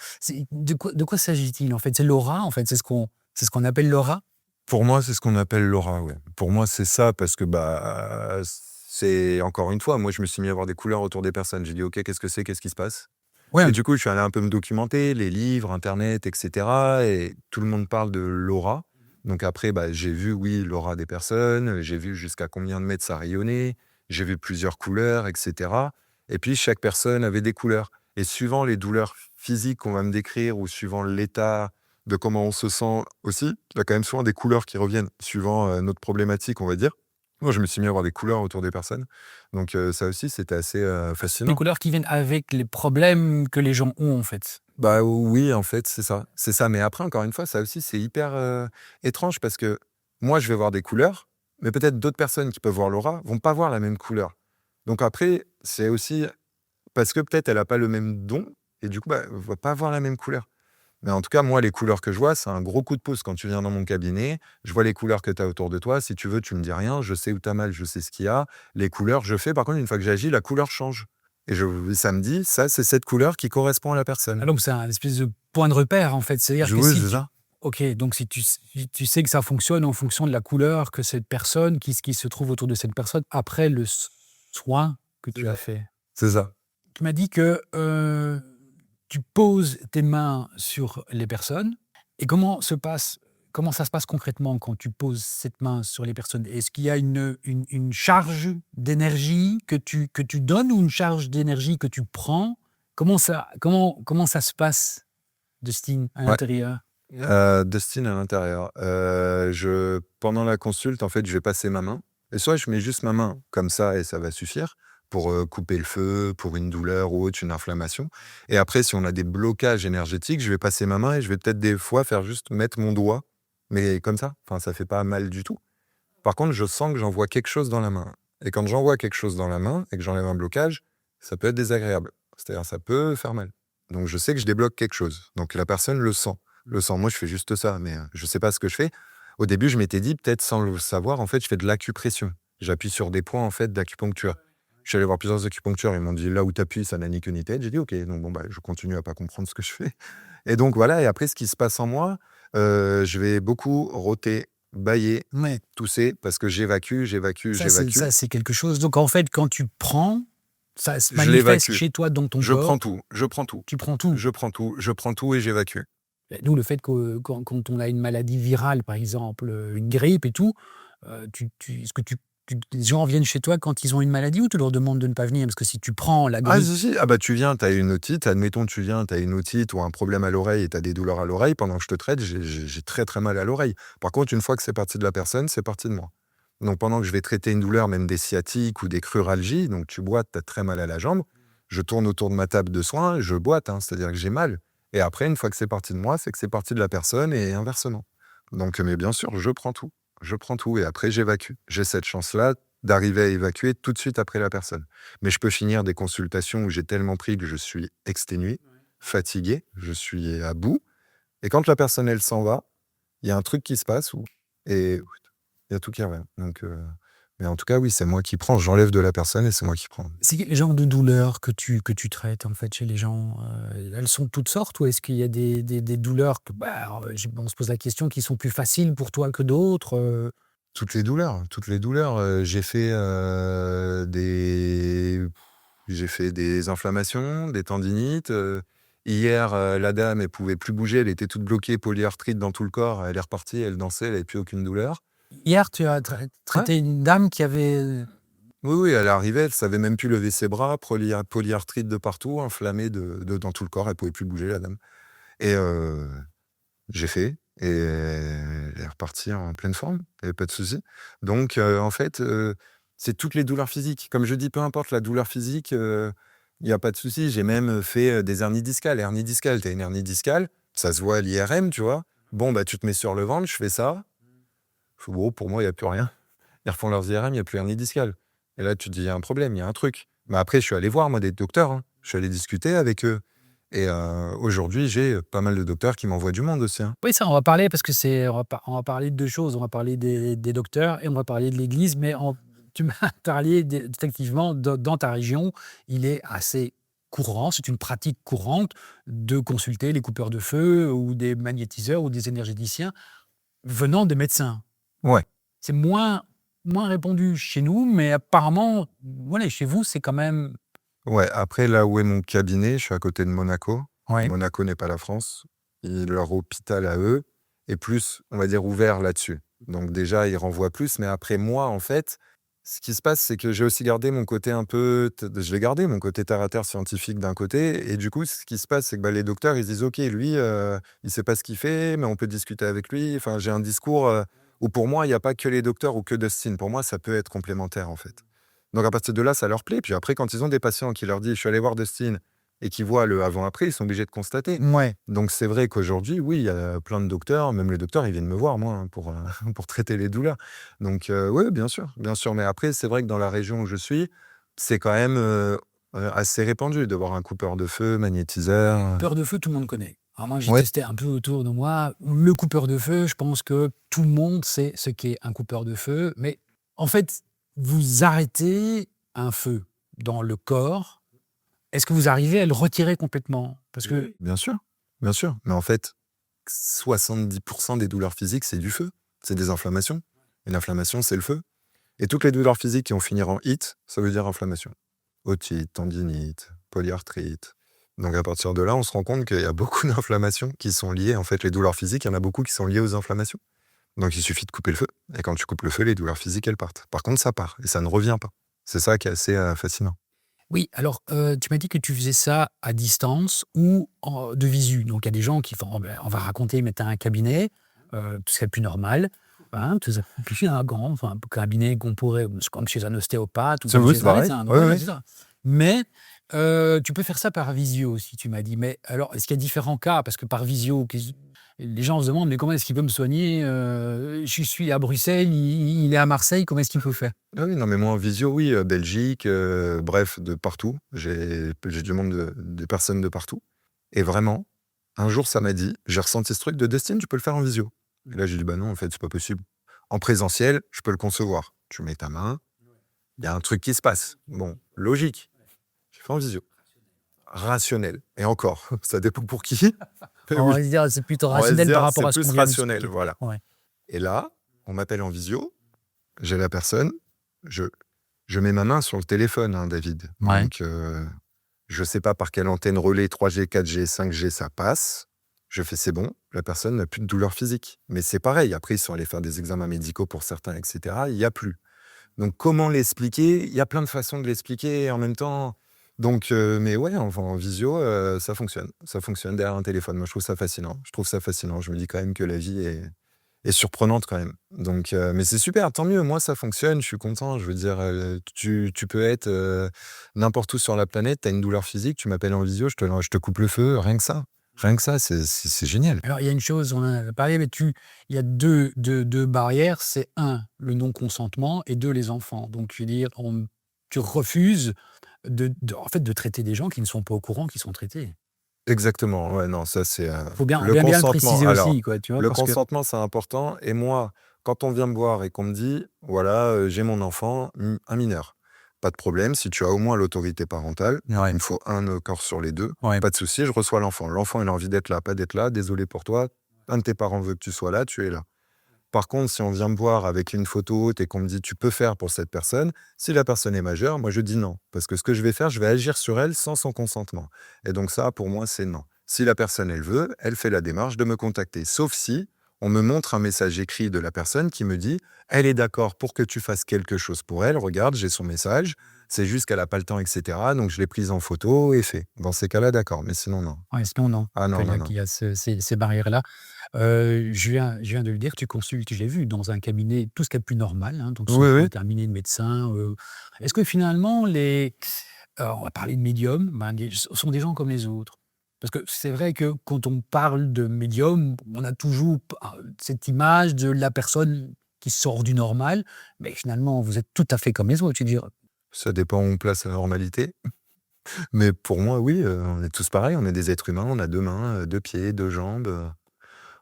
De quoi s'agit-il, en fait? C'est l'aura, en fait? C'est ce qu'on appelle l'aura? pour moi, c'est ce qu'on appelle l'aura, ouais. Pour moi, c'est ça parce que, bah, c'est encore une fois, moi, je me suis mis à voir des couleurs autour des personnes. J'ai dit: «OK, qu'est-ce que c'est? Qu'est-ce qui se passe?» Ouais, et du coup, je suis allé un peu me documenter, les livres, internet et cetera et tout le monde parle de l'aura. Donc après, bah, j'ai vu, oui, l'aura des personnes, j'ai vu jusqu'à combien de mètres ça rayonnait, j'ai vu plusieurs couleurs et cetera et puis chaque personne avait des couleurs et suivant les douleurs physiques qu'on va me décrire ou suivant l'état de comment on se sent aussi, il y a quand même souvent des couleurs qui reviennent suivant, notre problématique, on va dire. Moi, je me suis mis à voir des couleurs autour des personnes donc ça aussi, c'était assez, les fascinant. couleurs qui viennent avec les problèmes que les gens ont, en fait. Bah, oui, en fait, c'est ça. C'est ça, mais après, encore une fois, ça aussi, c'est hyper, étrange parce que moi, je vais voir des couleurs, mais peut-être d'autres personnes qui peuvent voir l'aura vont pas voir la même couleur. Donc après, c'est aussi parce que peut-être elle a pas le même don et du coup, bah, elle va pas voir la même couleur. Mais en tout cas, moi, les couleurs que je vois, c'est un gros coup de pouce quand tu viens dans mon cabinet. Je vois les couleurs que tu as autour de toi. Si tu veux, tu me dis rien. Je sais où tu as mal, je sais ce qu'il y a. Les couleurs, je fais. Par contre, une fois que j'agis, la couleur change. Et ça me dit, ça, c'est cette couleur qui correspond à la Ah personne. donc c'est un espèce de point de repère, en fait. C'est-à-dire que Oui, si c'est tu ça. OK, donc si tu sais que ça fonctionne en fonction de la couleur que cette personne qui se trouve autour de cette personne après le soin que C'est tu as ça. fait. C'est ça. Tu m'as dit que, tu poses tes mains sur les personnes et comment se passe comment ça se passe concrètement quand tu poses cette main sur les personnes? Est-ce qu'il y a une charge d'énergie que tu donnes ou une charge d'énergie que tu prends? Comment ça se passe, Dustin, à Ouais, l'intérieur? Dustin à l'intérieur. Pendant la consulte, en fait, je vais passer ma main et soit je mets juste ma main comme ça et ça va suffire pour, couper le feu, pour une douleur ou autre, une inflammation et après si on a des blocages énergétiques, je vais passer ma main et je vais peut-être des fois faire juste mettre mon doigt, mais comme ça, enfin ça fait pas mal du tout. Par contre, je sens que j'envoie quelque chose dans la main et quand j'envoie quelque chose dans la main et que j'enlève un blocage, ça peut être désagréable. C'est-à-dire ça peut faire mal. Donc je sais que je débloque quelque chose. Donc la personne le sent. Moi, je fais juste ça, mais je sais pas ce que je fais. Au début, je m'étais dit, peut-être sans le savoir, en fait, je fais de l'acupression. J'appuie sur des points, en fait, d'acupuncture. Je suis allé voir plusieurs acupuncteurs, ils m'ont dit, là où tu appuies, ça n'a ni queue ni tête. J'ai dit, ok, donc bon, bah, je continue à pas comprendre ce que je fais. Et donc voilà, et après, ce qui se passe en moi, je vais beaucoup rôter, bâiller, Ouais, tousser, parce que j'évacue. ça c'est quelque chose donc en fait, quand tu prends, ça se Je manifeste l'évacue. chez toi dans ton Je corps, prends tout, je prends tout, tu prends tout. je prends tout et j'évacue. D'où le fait que quand on a une maladie virale, par exemple, une grippe et tout, est-ce que les gens viennent chez toi quand ils ont une maladie ou tu leur demandes de ne pas venir? Parce que si tu prends la Ah grippe si, si, ah bah tu viens, t'as une otite, admettons tu viens, t'as une otite ou un problème à l'oreille et t'as des douleurs à l'oreille, pendant que je te traite, j'ai très très mal à l'oreille. Par contre, une fois que c'est parti de la personne, c'est parti de moi. Donc pendant que je vais traiter une douleur, même des sciatiques ou des cruralgies, donc tu boites, t'as très mal à la jambe, je tourne autour de ma table de soins, je boite, hein, c'est-à-dire que j'ai mal. Et après, une fois que c'est parti de moi, c'est que c'est parti de la personne et inversement. Donc, mais bien sûr, je prends tout et après j'évacue. J'ai cette chance-là d'arriver à évacuer tout de suite après la personne. Mais je peux finir des consultations où j'ai tellement pris que je suis exténué, fatigué, je suis à bout. Et quand la personne, elle s'en va, il y a un truc qui se passe et il y a tout qui revient. Donc, mais en tout cas, oui, c'est moi qui prends. J'enlève de la personne et c'est moi qui prends. c'est quel genre de douleurs que tu traites, en fait, chez les gens? Elles sont de toutes sortes ou est-ce qu'il y a des douleurs que, bah, on se pose la question, qui sont plus faciles pour toi que d'autres, Toutes les douleurs, toutes les douleurs. J'ai fait des inflammations, des tendinites. Hier, la dame, elle pouvait plus bouger, elle était toute bloquée, polyarthrite dans tout le corps. Elle est repartie, elle dansait, elle avait plus aucune douleur. Hier, tu as Ouais. traité une dame qui avait, Oui, oui, elle arrivait, elle savait même plus lever ses bras, polyarthrite de partout, inflammée dans tout le corps, elle pouvait plus bouger, la dame. Et j'ai fait et elle est repartie en pleine forme, il y avait pas de souci. Donc en fait, c'est toutes les douleurs physiques. Comme je dis, peu importe la douleur physique, il y a pas de souci. J'ai même fait, des hernies discales. Hernie discale, tu as une hernie discale, ça se voit à l'IRM, tu vois? Bon, bah, tu te mets sur le ventre, je fais ça. Je fais: «Bon, pour moi, il y a plus rien». Ils refont leurs IRM, il y a plus hernie discale. Et là, tu te dis: «Il y a un problème, il y a un truc». Mais après, je suis allé voir, moi, des docteurs, hein. Je suis allé discuter avec eux et aujourd'hui, j'ai pas mal de docteurs qui m'envoient du monde aussi, hein. oui, ça, on va parler parce que on va parler de 2 choses. On va parler des docteurs et on va parler de l'église, mais tu m'as parlé effectivement dans ta région, il est assez courant, c'est une pratique courante de consulter les coupeurs de feu ou des magnétiseurs ou des énergéticiens venant des médecins. Ouais. C'est moins répandu chez nous, mais apparemment, voilà, chez vous, c'est quand même Ouais, après là où est mon cabinet, je suis à côté de Monaco. ouais. Monaco n'est pas la France. Leur hôpital à eux est plus, on va dire, ouvert là-dessus. Donc déjà, ils renvoient plus. Mais après moi, en fait, ce qui se passe, c'est que j'ai aussi gardé mon côté un peu, je l'ai gardé, mon côté terre à terre scientifique d'un côté. Et du coup, ce qui se passe, c'est que bah, les docteurs, ils se disent, OK, lui, il sait pas ce qu'il fait, mais on peut discuter avec lui. Enfin, j'ai un discours où pour moi, il n'y a pas que les docteurs ou que Dustin. Pour moi, ça peut être complémentaire, en fait. Donc à partir de là, ça leur plaît. Puis après, quand ils ont des patients qui leur disent: «Je suis allé voir Dustin» et qui voient le avant-après, ils sont obligés de constater. Ouais. Donc c'est vrai qu'aujourd'hui, oui, il y a plein de docteurs, même les docteurs, ils viennent me voir moi, hein, pour, pour traiter les douleurs. Donc ouais, bien sûr. Mais après, c'est vrai que dans la région où je suis, c'est quand même, assez répandu de voir un coupeur de feu, magnétiseur. Coupeur de feu, tout le monde connaît. Alors moi, j'ai Ouais, testé un peu autour de moi. Le coupeur de feu, je pense que tout le monde sait ce qu'est un coupeur de feu. Mais en fait, vous arrêtez un feu dans le corps. Est-ce que vous arrivez à le retirer complètement? Parce que bien sûr, bien sûr. Mais en fait, 70 des douleurs physiques, c'est du feu, c'est des inflammations et l'inflammation, c'est le feu. Et toutes les douleurs physiques qui vont finir en it, ça veut dire inflammation. Otite, tendinite, polyarthrite. Donc à partir de là, on se rend compte qu'il y a beaucoup d'inflammations qui sont liées, en fait, les douleurs physiques, il y en a beaucoup qui sont liées aux inflammations. Donc il suffit de couper le feu. Et quand tu coupes le feu, les douleurs physiques, elles partent. Par contre, ça part et ça ne revient pas. C'est ça qui est assez fascinant. Oui, alors, tu m'as dit que tu faisais ça à distance ou de visu. Donc il y a des gens qui font: «Oh ben, on va raconter, mais tu as un cabinet, tout ce qui est plus normal, hein, tout ça plus un grand, enfin, un cabinet qu'on pourrait c'est comme chez un ostéopathe ou C'est comme vous, chez c'est un pareil. médecin». Donc Oui, voilà, oui. c'est ça. Mais, tu peux faire ça par visio aussi, tu m'as dit. Mais alors, est-ce qu'il y a différents cas? Parce que par visio, les gens se demandent: «Mais comment est-ce qu'il peut me soigner? Je suis à Bruxelles, il est à Marseille, comment est-ce qu'il peut faire?» Ah oui, non, mais moi en visio, oui, Belgique, bref, de partout. J'ai du monde, des personnes de partout. Et vraiment, un jour, ça m'a dit, j'ai ressenti ce truc de Destine, tu peux le faire en visio. Et là, j'ai dit, bah non, en fait, c'est pas possible. En présentiel, je peux le concevoir. Tu mets ta main, il y a un truc qui se passe. Bon, logique. J'ai fait en visio. Rationnel. Et encore, ça dépend pour qui. Mais On oui, va se dire, c'est plutôt on va se rationnel par dire, rapport c'est à ce qu'on plus vient rationnel, d'expliquer. voilà. Ouais. Et là, on m'appelle en visio, j'ai la personne, je, je mets ma main sur le téléphone, hein, David. Ouais. Donc, je sais pas par quelle antenne relais 3G, 4G, 5G ça passe. Je fais c'est bon, la personne n'a plus de douleur physique. Mais c'est pareil, après ils sont allés faire des examens médicaux pour certains, etc. Il n'y a plus. Donc comment l'expliquer? Il y a plein de façons de l'expliquer en même temps. Donc, mais ouais, enfin, en visio, ça fonctionne. Ça fonctionne derrière un téléphone. Moi, je trouve ça fascinant. Je trouve ça fascinant. Je me dis quand même que la vie est surprenante quand même. Donc, mais c'est super, tant mieux. Moi, ça fonctionne. Je suis content. Je veux dire, tu peux être n'importe où sur la planète. Tu as une douleur physique. Tu m'appelles en visio. Je te coupe le feu. Rien que ça. Rien que ça, c'est génial. Alors, il y a une chose, on en a parlé, mais il y a deux barrières. C'est un, le non-consentement, et deux, les enfants. Donc, je veux dire, tu refuses en fait, de traiter des gens qui ne sont pas au courant qu'ils sont traités. Exactement. Ouais, non, ça, c'est Faut bien, le bien le consentement. préciser Alors, aussi, quoi, tu vois, le parce que consentement, c'est important. Et moi, quand on vient me voir et qu'on me dit, voilà, j'ai mon enfant, un mineur, pas de problème. Si tu as au moins l'autorité parentale, ouais, il me faut un accord sur les deux. ouais. Pas de souci, je reçois l'enfant. L'enfant, il a envie d'être là, pas d'être là. Désolé pour toi. Un de tes parents veut que tu sois là, tu es là. Par contre, si on vient me voir avec une photo haute et qu'on me dit tu peux faire pour cette personne, si la personne est majeure, moi je dis non. Parce que ce que je vais faire, je vais agir sur elle sans son consentement. Et donc ça, pour moi, c'est non. Si la personne, elle veut, elle fait la démarche de me contacter. Sauf si on me montre un message écrit de la personne qui me dit elle est d'accord pour que tu fasses quelque chose pour elle. Regarde, j'ai son message. C'est juste qu'elle n'a pas le temps, etc. Donc je l'ai prise en photo et fait. Dans ces cas-là, d'accord. Mais sinon, non. Ouais, sinon, non. Ah Donc, non, non, non. il y a ces barrières-là. Je viens de le dire, tu consultes, je l'ai vu, dans un cabinet, tout ce qu'il y a de plus normal, hein, donc Oui, centre oui. déterminé de médecins. Est-ce que finalement, on va parler de médiums, ben, sont des gens comme les autres? Parce que c'est vrai que quand on parle de médium, on a toujours cette image de la personne qui sort du normal, mais finalement, vous êtes tout à fait comme les autres. Je veux dire, Ça dépend où on place la normalité. Mais pour moi, oui, on est tous pareils, on est des êtres humains, on a 2 mains, 2 pieds, 2 jambes,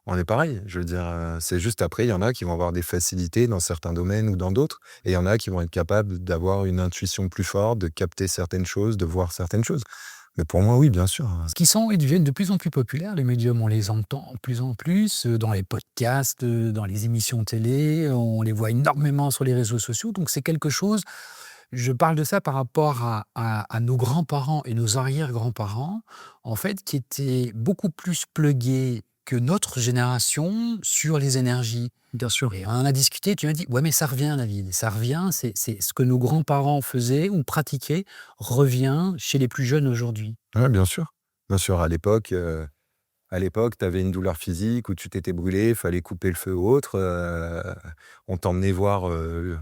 on est pareil. Je veux dire, c'est juste après, il y en a qui vont avoir des facilités dans certains domaines ou dans d'autres et il y en a qui vont être capables d'avoir une intuition plus forte, de capter certaines choses, de voir certaines choses. Mais pour moi, oui, bien sûr, ce qui sont et deviennent de plus en plus populaires, les médiums. On les entend de plus en plus dans les podcasts, dans les émissions télé, on les voit énormément sur les réseaux sociaux. Donc c'est quelque chose, je parle de ça par rapport à nos grands-parents et nos arrière-grands-parents, en fait, qui étaient beaucoup plus plugués que notre génération sur les énergies. Bien sûr. Et on en a discuté, tu m'as dit, ouais, mais ça revient, David, ça revient, c'est ce que nos grands-parents faisaient ou pratiquaient, revient chez les plus jeunes aujourd'hui. ouais, bien sûr. Bien sûr, à l'époque, tu avais une douleur physique ou tu t'étais brûlé, fallait couper le feu ou autre, on t'emmenait voir,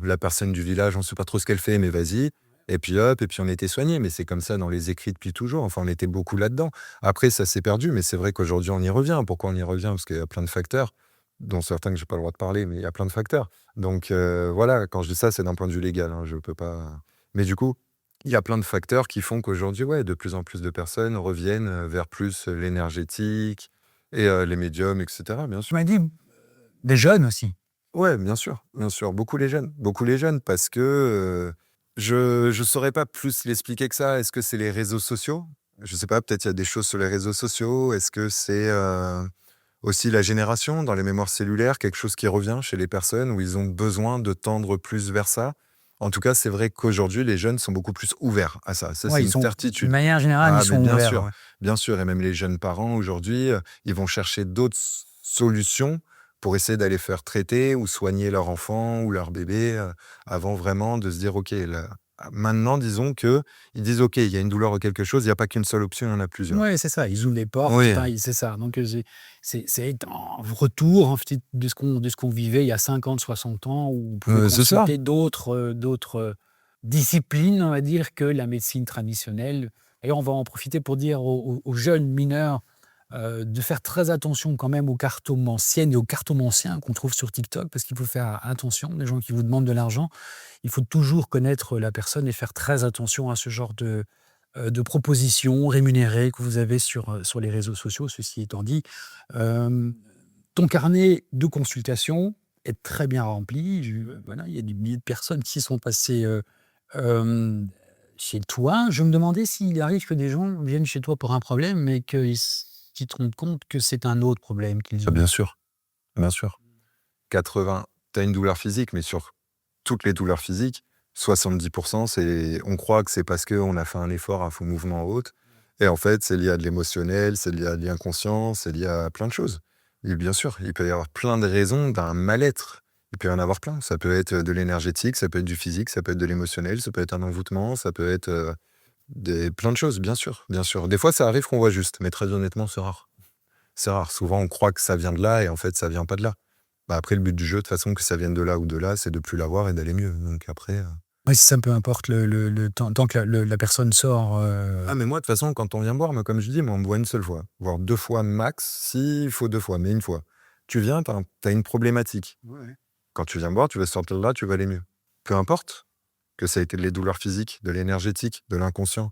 la personne du village, on ne sait pas trop ce qu'elle fait, mais vas-y et puis hop et puis on était soigné. Mais c'est comme ça dans les écrits depuis toujours, enfin, on était beaucoup là-dedans. Après ça s'est perdu, mais c'est vrai qu'aujourd'hui on y revient. Pourquoi on y revient? Parce qu'il y a plein de facteurs, dont certains que j'ai pas le droit de parler, mais il y a plein de facteurs. Donc voilà, quand je dis ça, c'est d'un point de vue légal, hein, je peux pas mais du coup, il y a plein de facteurs qui font qu'aujourd'hui, ouais, de plus en plus de personnes reviennent, vers plus, l'énergétique et les médiums et cetera, bien Tu sûr. m'as dit des jeunes aussi. Ouais, bien sûr, beaucoup les jeunes parce que, je saurais pas plus l'expliquer que ça. Est-ce que c'est les réseaux sociaux? Je sais pas, peut-être il y a des choses sur les réseaux sociaux. Est-ce que c'est, aussi la génération dans les mémoires cellulaires, quelque chose qui revient chez les personnes où ils ont besoin de tendre plus vers ça? En tout cas, c'est vrai qu'aujourd'hui, les jeunes sont beaucoup plus ouverts à ça. Ça, Ouais, c'est ils une sont d'une certitude. manière générale, ils Ah, mais sont ouverts, ouais. bien sûr, et même les jeunes parents aujourd'hui, ils vont chercher d'autres solutions pour essayer d'aller faire traiter ou soigner leur enfant ou leur bébé, avant vraiment de se dire: «OK, là» maintenant, disons qu'ils disent: «OK, il y a une douleur ou quelque chose, il y a pas qu'une seule option, il y en a plusieurs». Ouais, c'est ça, ils ouvrent les portes, Oui, enfin, c'est ça. Donc, c'est en retour, en fait, de ce qu'on vivait il y a 50, 60 ans, où on pouvait c'est ça. consulter d'autres disciplines, on va dire, que la médecine traditionnelle. Et on va en profiter pour dire aux jeunes mineurs, de faire très attention quand même aux cartomanciennes et aux cartomanciens qu'on trouve sur TikTok, parce qu'il faut faire attention, les gens qui vous demandent de l'argent. Il faut toujours connaître la personne et faire très attention à ce genre de propositions rémunérées que vous avez sur les réseaux sociaux. Ceci étant dit, hem, ton carnet de consultation est très bien rempli. Voilà, il y a des milliers de personnes qui sont passées, hem, chez toi. Je me demandais s'il arrive que des gens viennent chez toi pour un problème, mais qu'ils te rendent compte que c'est un autre problème qu'ils Ah, ont. bien sûr, bien sûr. 80 tu as une douleur physique, mais sur toutes les douleurs physiques, 70 c'est on croit que c'est parce qu'on a fait un effort, un faux mouvement ou autre et en fait, c'est lié à de l'émotionnel, c'est lié à de l'inconscient, c'est lié à plein de choses. Et bien sûr, il peut y avoir plein de raisons d'un mal-être. Il peut y en avoir plein. Ça peut être de l'énergétique, ça peut être du physique, ça peut être de l'émotionnel, ça peut être un envoûtement, ça peut être, plein de choses, bien sûr, bien sûr. Des fois, ça arrive qu'on voit juste, mais très honnêtement, c'est rare. C'est rare. Souvent, on croit que ça vient de là et en fait, ça vient pas de là. Bah, après, le but du jeu, de toute façon, que ça vienne de là ou de là, c'est de plus l'avoir et d'aller mieux. Donc après, Oui, c'est ça, peu importe le temps, tant que la personne sort. ah, mais moi, de toute façon, quand on vient me voir, moi, comme je dis, moi, on me voit une seule fois, voire 2 fois max, s'il faut 2 fois, mais une fois. Tu viens, tu as une problématique. Ouais, ouais. Quand tu viens me voir, tu vas sortir de là, tu vas aller mieux. Peu importe que ça ait été des douleurs physiques, de l'énergétique, de l'inconscient,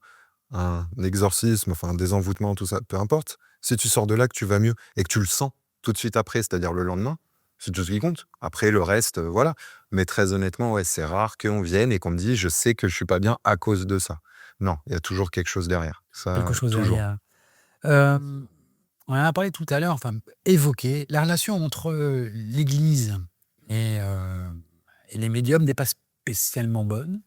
un exorcisme, enfin des envoûtements, tout ça, peu importe. Si tu sors de là, que tu vas mieux et que tu le sens tout de suite après, c'est-à-dire le lendemain, c'est tout ce qui compte. Après, le reste, voilà. Mais très honnêtement, ouais, c'est rare qu'on vienne et qu'on me dise: «Je sais que je suis pas bien à cause de ça». Non, il y a toujours quelque chose derrière. Quelque Ça, chose toujours. derrière. Hem, on en a parlé tout à l'heure, enfin, évoqué. La relation entre, l'Église et et les médiums n'est pas spécialement bonne.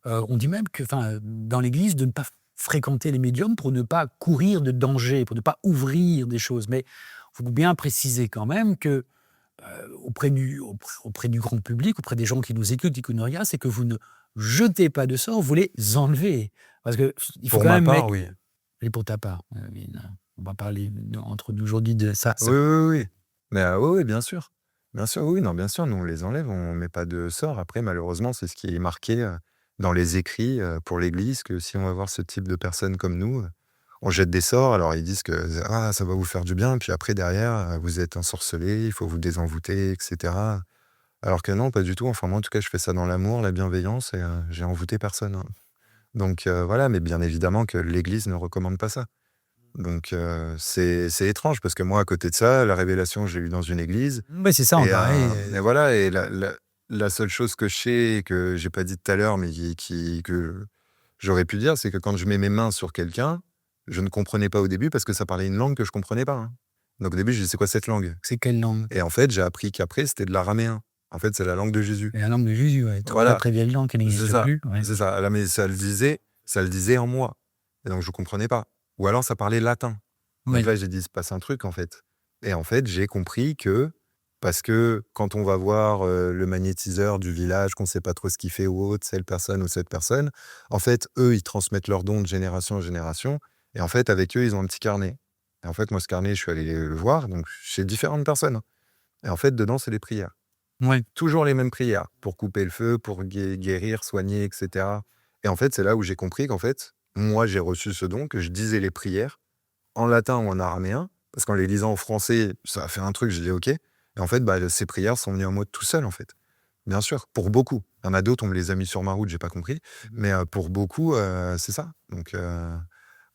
On dit même que, enfin, dans l'Église, de ne pas fréquenter les médiums pour ne pas courir de danger, pour ne pas ouvrir des choses. Mais il faut bien préciser quand même que, auprès du grand public, auprès des gens qui nous écoutent, qui nous regardent, c'est que vous ne jetez pas de sorts, vous les enlevez. Parce que il faut Pour quand ma même part, mettre, oui. et pour ta part, oui, non, on va parler entre nous aujourd'hui de ça. Oui, oui, oui. Mais oui, oui, bien sûr. Bien sûr, oui, non, bien sûr, nous, on les enlève, on met pas de sort. Après, malheureusement, c'est ce qui est marqué, dans les écrits, pour l'Église, que si on va voir ce type de personnes comme nous, on jette des sorts. Alors ils disent que: «Ah, ça va vous faire du bien», puis après derrière, vous êtes ensorcelés, il faut vous désenvoûter et cetera. Alors que non, pas du tout. Enfin moi, en tout cas, je fais ça dans l'amour, la bienveillance et j'ai envoûté personne, hein. Donc voilà, mais bien évidemment que l'Église ne recommande pas ça. Donc c'est étrange parce que moi, à côté de ça, la révélation, je l'ai eue dans une église Ouais, c'est ça, et pareil, voilà et la seule chose que je sais et que j'ai pas dit tout à l'heure, mais que j'aurais pu dire, c'est que quand je mets mes mains sur quelqu'un, je ne comprenais pas au début parce que ça parlait une langue que je comprenais pas, hein. Donc au début, je dis: «C'est quoi cette langue?» c'est quelle langue? Et en fait, j'ai appris qu'après, c'était de l'araméen. En fait, c'est la langue de Jésus. Et la langue de Jésus, ouais, très, Voilà, très vieille langue qui c'est n'existe ça, plus, ouais. c'est ça. Ah là, mais ça le disait en moi et donc je comprenais pas. Ou alors ça parlait latin. Donc Oui, là, j'ai dit: «Il se passe un truc, en fait» et en fait, j'ai compris que parce que quand on va voir, le magnétiseur du village, qu'on sait pas trop ce qu'il fait ou autre, telle personne ou cette personne, en fait, eux, ils transmettent leurs dons de génération en génération et en fait, avec eux, ils ont un petit carnet et en fait, moi, ce carnet, je suis allé le voir donc chez différentes personnes, hein et en fait, dedans, c'est les prières. ouais, Toujours les mêmes prières pour couper le feu, pour guérir, soigner et cetera et en fait, c'est là où j'ai compris qu'en fait, moi, j'ai reçu ce don, que je disais les prières en latin ou en araméen, parce qu'en les lisant en français, ça a fait un truc, j'ai dit: «OK» et en fait, bah, ces prières sont venues en moi tout seul, en fait. Bien sûr, pour beaucoup. Il y en a d'autres, on me les a mis sur ma route, j'ai pas compris, mais pour beaucoup, c'est ça. Donc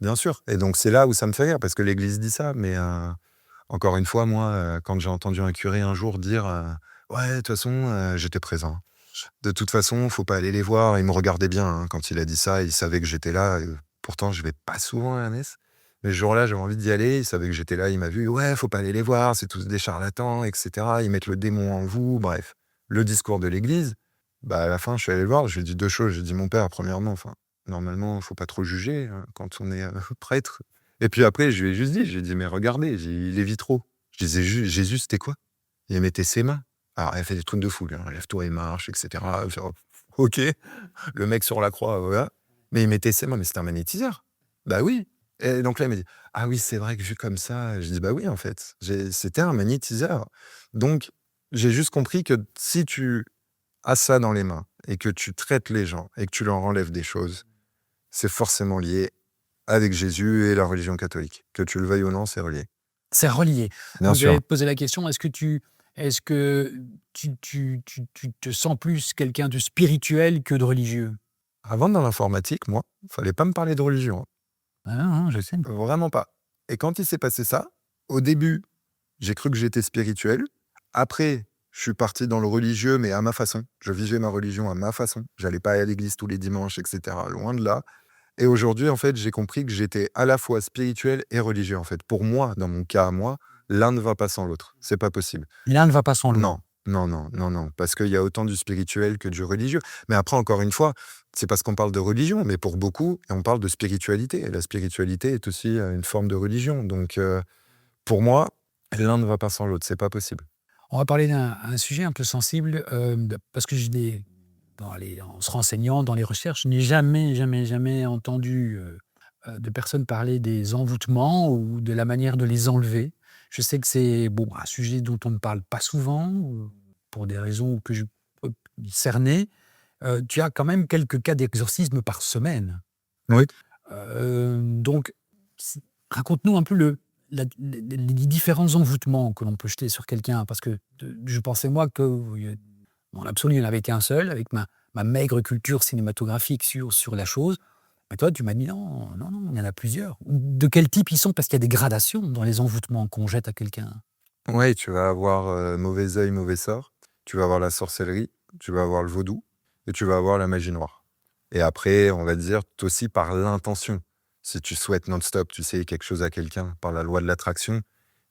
bien sûr et donc c'est là où ça me fait rire parce que l'Église dit ça, mais encore une fois, moi, quand j'ai entendu un curé un jour dire, «Ouais, de toute façon», j'étais présent. «De toute façon, faut pas aller les voir». Il me regardait bien, hein, quand il a dit ça, il savait que j'étais là, pourtant je vais pas souvent à la messe. Mais ce jour-là, j'avais envie d'y aller, il savait que j'étais là, il m'a vu: «Ouais, faut pas aller les voir, c'est tous des charlatans et cetera, ils mettent le démon en vous», bref, le discours de l'Église. Bah, à la fin, je suis allé le voir, je lui ai dit 2 choses. J'ai dit: «Mon père, premièrement, enfin, normalement, il faut pas trop juger, quand on est, prêtre». Et puis après, je lui ai juste dit, j'ai dit: «Mais regardez», j'ai dit: «Les vitraux». Je disais: Jésus, c'était quoi?» Il mettait ses mains. Alors, elle fait des trucs de fou, lui, hein, lève-toi et marche et cetera. Genre, OK, le mec sur la croix, voilà. Mais il mettait ses mains, mais c'était un magnétiseur. Bah oui. Et donc là, il m'a dit: «Ah oui, c'est vrai que vu comme ça», j'ai dit: «Bah oui, en fait, c'était un magnétiseur». Donc j'ai juste compris que si tu as ça dans les mains et que tu traites les gens et que tu leur enlèves des choses, c'est forcément lié avec Jésus et la religion catholique. Que tu le veuilles ou non, c'est relié. C'est relié. Bien Donc j'allais sûr. te poser la question, est-ce que tu te sens plus quelqu'un de spirituel que de religieux? Avant, dans l'informatique, moi, fallait pas me parler de religion, hein. Ah, je sais. Vraiment pas. Et quand il s'est passé ça, au début, j'ai cru que j'étais spirituel. Après, je suis parti dans le religieux, mais à ma façon. Je vivais ma religion à ma façon. J'allais pas à l'église tous les dimanches, et cetera, loin de là. Et aujourd'hui, en fait, j'ai compris que j'étais à la fois spirituel et religieux, en fait. Pour moi, dans mon cas à moi, l'un ne va pas sans l'autre. C'est pas possible. L'un ne va pas sans l'autre. Non, non, non, non, non, parce qu'il y a autant du spirituel que du religieux. Mais après, encore une fois, c'est parce qu'on parle de religion, mais pour beaucoup, on parle de spiritualité. Et la spiritualité est aussi une forme de religion. Donc, pour moi, l'un ne va pas sans l'autre. C'est pas possible. On va parler d'un sujet un peu sensible, parce que en se renseignant dans les recherches, je n'ai jamais, jamais, jamais entendu, de personnes parler des envoûtements ou de la manière de les enlever. Je sais que c'est, bon, un sujet dont on ne parle pas souvent, pour des raisons que je peux cerner. Tu as quand même quelques cas d'exorcisme par semaine. Oui. Donc s raconte-nous un peu les différents envoûtements que l'on peut jeter sur quelqu'un, parce que je pensais moi que, dans l'absolu, il n'y en avait qu'un seul avec ma maigre culture cinématographique sur la chose. Mais toi, tu m'as dit: «Non, non, non, il y en a plusieurs». De quel type ils sont? Parce qu'il y a des gradations dans les envoûtements qu'on jette à quelqu'un. Ouais, tu vas avoir mauvais œil, mauvais sort. Tu vas avoir la sorcellerie. Tu vas avoir le vaudou. Et tu vas avoir la magie noire. Et après, on va dire aussi par l'intention. Si tu souhaites non-stop, tu sais, quelque chose à quelqu'un, par la loi de l'attraction,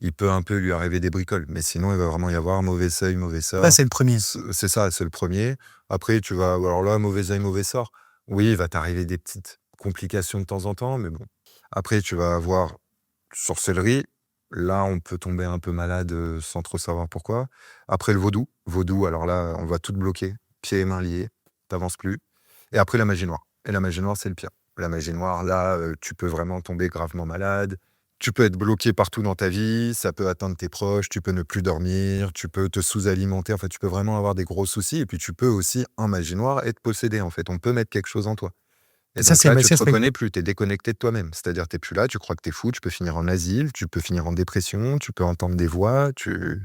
il peut un peu lui arriver des bricoles. Mais sinon, il va vraiment y avoir mauvais œil, mauvais Ça, sort. c'est le premier. C'est ça, c'est le premier. Après, tu vas alors là, mauvais œil, mauvais sort. Oui, il va t'arriver des petites complications de temps en temps, mais bon. Après, tu vas avoir sorcellerie. Là, on peut tomber un peu malade, sans trop savoir pourquoi. Après le vaudou. Vaudou, alors là, on va tout te bloquer, pieds et mains liés, tu plus. Et après la magie noire. Et la magie noire, c'est le pire. La magie noire, là, tu peux vraiment tomber gravement malade. Tu peux être bloqué partout dans ta vie, ça peut atteindre tes proches, tu peux ne plus dormir, tu peux te sous-alimenter, en fait, tu peux vraiment avoir des gros soucis et puis tu peux aussi, en magie noire, être possédé, en fait. On peut mettre quelque chose en toi. Et Ça, donc c'est là, bah, tu ça te serait reconnais plus, tu es déconnecté de toi-même. C'est-à-dire, tu es plus là, tu crois que tu es fou, tu peux finir en asile, tu peux finir en dépression, tu peux entendre des voix, tu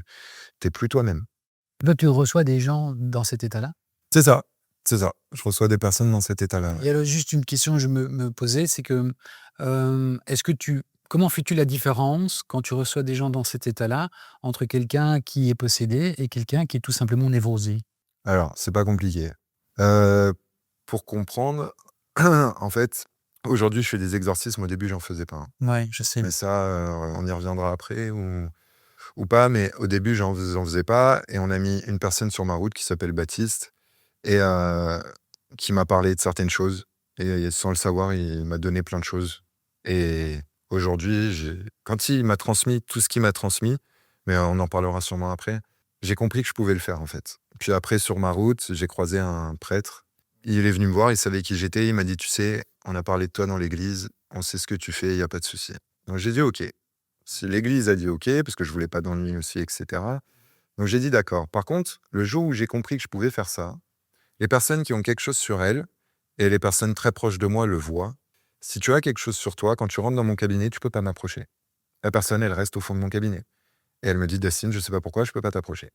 es plus toi-même. toi, tu reçois des gens dans cet état-là? C'est ça, c'est ça. Je reçois des personnes dans cet état-là, ouais. Et alors juste une question que je me posais, c'est que, est-ce que comment fais-tu la différence quand tu reçois des gens dans cet état-là, entre quelqu'un qui est possédé et quelqu'un qui est tout simplement névrosé? Alors, c'est pas compliqué. Heu, pour comprendre, en fait, aujourd'hui, je fais des exorcismes. Au début, j'en faisais pas, hein. Ouais, je sais. Mais ça, on y reviendra après ou pas. Mais au début, j'en faisais pas et on a mis une personne sur ma route qui s'appelle Baptiste et qui m'a parlé de certaines choses et sans le savoir, il m'a donné plein de choses et aujourd'hui, quand il m'a transmis tout ce qu'il m'a transmis, mais on en parlera sûrement après, j'ai compris que je pouvais le faire, en fait. Puis après, sur ma route, j'ai croisé un prêtre. Il est venu me voir, il savait qui j'étais, il m'a dit: «Tu sais, on a parlé de toi dans l'église, on sait ce que tu fais, il y a pas de souci». Donc j'ai dit: «OK». Si l'église a dit: «OK», parce que je voulais pas d'ennui aussi et cetera. Donc j'ai dit: «D'accord». Par contre, le jour où j'ai compris que je pouvais faire ça, les personnes qui ont quelque chose sur elles, et les personnes très proches de moi le voient. Si tu as quelque chose sur toi, quand tu rentres dans mon cabinet, tu peux pas m'approcher. La personne, elle reste au fond de mon cabinet. Et elle me dit: «Destine, je sais pas pourquoi, je peux pas t'approcher».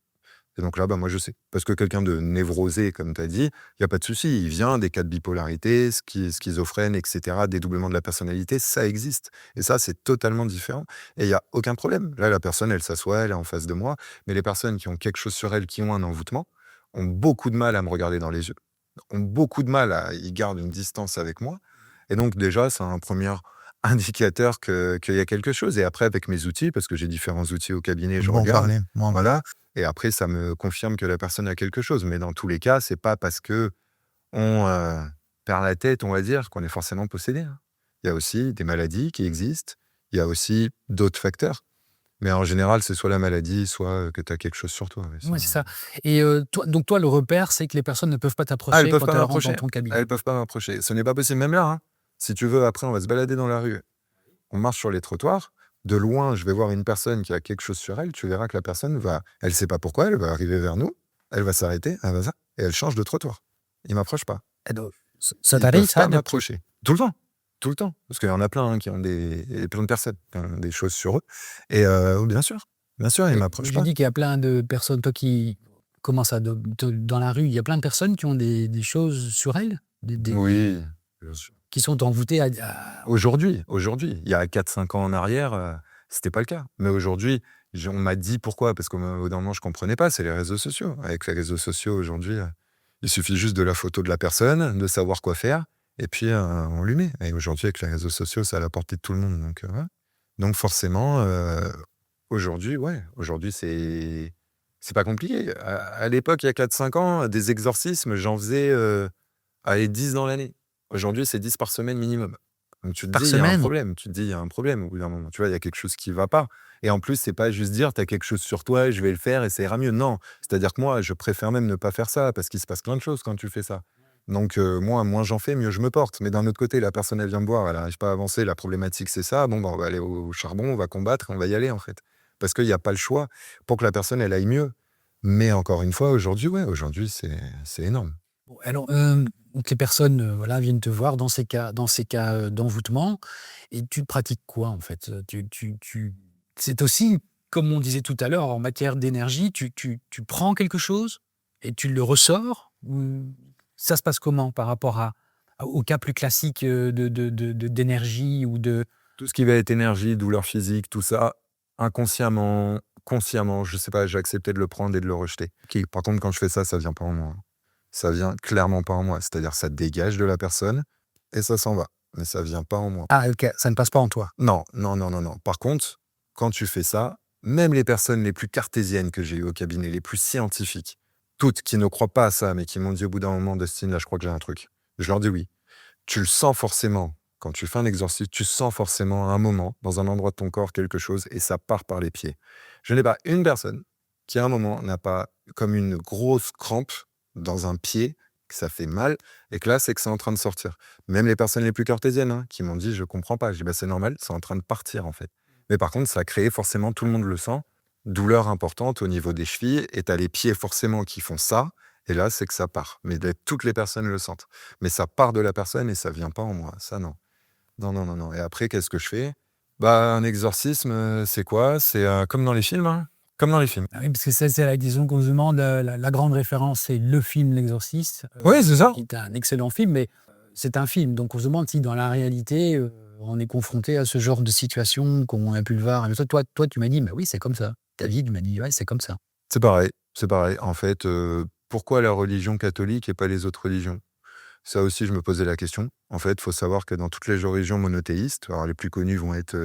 Et donc là, bah, moi, je sais. Parce que quelqu'un de névrosé, comme tu as dit, il y a pas de souci. Il vient des cas de bipolarité, schizophrène, et cetera, dédoublement de la personnalité, ça existe. Et ça, c'est totalement différent. Et il y a aucun problème. Là, la personne, elle s'assoit, elle est en face de moi. Mais les personnes qui ont quelque chose sur elles, qui ont un envoûtement, ont beaucoup de mal à me regarder dans les yeux, ont beaucoup de mal ils gardent une distance avec moi. Et donc déjà, c'est un premier indicateur qu'il y a quelque chose. Et après, avec mes outils, parce que j'ai différents outils au cabinet, je Bon regarde. parler, bon. Voilà. Et après, ça me confirme que la personne a quelque chose. Mais dans tous les cas, c'est pas parce que on perd la tête, on va dire, qu'on est forcément possédé, hein. Il y a aussi des maladies qui existent. Il y a aussi d'autres facteurs. Mais en général, c'est soit la maladie, soit que tu as quelque chose sur toi. Ouais, c'est ça. Et toi, le repère, c'est que les personnes ne peuvent pas Ah, elles t'approcher peuvent quand pas elles rentrent m'approcher. dans ton cabinet. Elles peuvent pas m'approcher. Ce n'est pas possible. Même là, hein. Si tu veux, après, on va se balader dans la rue. On marche sur les trottoirs. De loin, je vais voir une personne qui a quelque chose sur elle. Tu verras que la personne va... Elle sait pas pourquoi, elle va arriver vers nous. Elle va s'arrêter, elle va ça, et elle change de trottoir. Ils m'approchent pas. Et donc, ça Ils t'arrive, peuvent ça, pas de- m'approcher. Tout le temps. Tout le temps. Parce qu'il y en a plein qui ont plein de personnes qui ont des choses sur eux. Et bien sûr, ils m'approchent Je pas. dis qu'il y a plein de personnes, toi qui commences dans la rue, il y a plein de personnes qui ont des choses sur elles, Oui, bien sûr. qui sont envoûtées Aujourd'hui, il y a 4-5 ans en arrière, c'était pas le cas. Mais aujourd'hui, on m'a dit pourquoi, parce qu'au bout d'un moment, je comprenais pas, c'est les réseaux sociaux. Avec les réseaux sociaux, aujourd'hui, il suffit juste de la photo de la personne, de savoir quoi faire, et puis on lui met. Et aujourd'hui, avec les réseaux sociaux, c'est à la portée de tout le monde. Donc, ouais. Donc forcément, aujourd'hui, c'est pas compliqué. À l'époque, il y a 4-5 ans, des exorcismes, j'en faisais 10 dans l'année. Aujourd'hui, c'est 10 par semaine minimum. Donc tu te par dis, il y a un semaine. problème. Tu te dis, il y a un problème au bout d'un moment. Tu vois, il y a quelque chose qui va pas. Et en plus, c'est pas juste dire, tu as quelque chose sur toi, je vais le faire et ça ira mieux. Non. C'est-à-dire que moi, je préfère même ne pas faire ça parce qu'il se passe plein de choses quand tu fais ça. Donc, moi, moins j'en fais, mieux je me porte. Mais d'un autre côté, la personne, elle vient me voir, elle n'arrive pas à avancer. La problématique, c'est ça. Bon, bah, on va aller au charbon, on va combattre, on va y aller, en fait. Parce qu'il n'y a pas le choix pour que la personne, elle aille mieux. Mais encore une fois, aujourd'hui, c'est énorme. Bon, alors, donc les personnes voilà, viennent te voir dans ces cas, d'envoûtement, et tu pratiques quoi en fait? C'est aussi, comme on disait tout à l'heure, en matière d'énergie, tu prends quelque chose et tu le ressors? Ou ça se passe comment par rapport au cas plus classique d'énergie ou de... Tout ce qui va être énergie, douleur physique, tout ça, inconsciemment, consciemment, je sais pas, j'ai accepté de le prendre et de le rejeter. Par contre, quand je fais ça, ça vient pas en moi. Ça vient clairement pas en moi. C'est-à-dire, ça dégage de la personne et ça s'en va. Mais ça vient pas en moi. Ah, ok, ça ne passe pas en toi. Non, non, non, non, non. Par contre, quand tu fais ça, même les personnes les plus cartésiennes que j'ai eues au cabinet, les plus scientifiques, toutes qui ne croient pas à ça, mais qui m'ont dit au bout d'un moment, Dustin, là, je crois que j'ai un truc. Je leur dis oui. Tu le sens forcément. Quand tu fais un exorcisme, tu sens forcément à un moment, dans un endroit de ton corps, quelque chose, et ça part par les pieds. Je n'ai pas une personne qui, à un moment, n'a pas comme une grosse crampe dans un pied, que ça fait mal, et que là, c'est que c'est en train de sortir. Même les personnes les plus cartésiennes, hein, qui m'ont dit, je comprends pas. Je dis, bah, c'est normal, c'est en train de partir, en fait. Mais par contre, ça a créé forcément, tout le monde le sent, douleur importante au niveau des chevilles, et tu as les pieds forcément qui font ça, et là, c'est que ça part. Mais toutes les personnes le sentent. Mais ça part de la personne et ça vient pas en moi. Ça, non. Non, non, non, non. Et après, qu'est-ce que je fais? Bah, un exorcisme, c'est quoi? C'est comme dans les films, hein. Comme dans les films. Ah oui, parce que ça, c'est la question qu'on se demande. La grande référence, c'est le film L'Exorciste, Oui, c'est ça. qui est un excellent film, mais c'est un film. Donc on se demande si dans la réalité, on est confronté à ce genre de situation qu'on a pu le voir. Et toi, tu m'as dit, bah oui, c'est comme ça. David m'a dit, ouais, c'est comme ça. C'est pareil. C'est pareil. En fait, pourquoi la religion catholique et pas les autres religions? Ça aussi, je me posais la question. En fait, il faut savoir que dans toutes les religions monothéistes, alors les plus connues vont être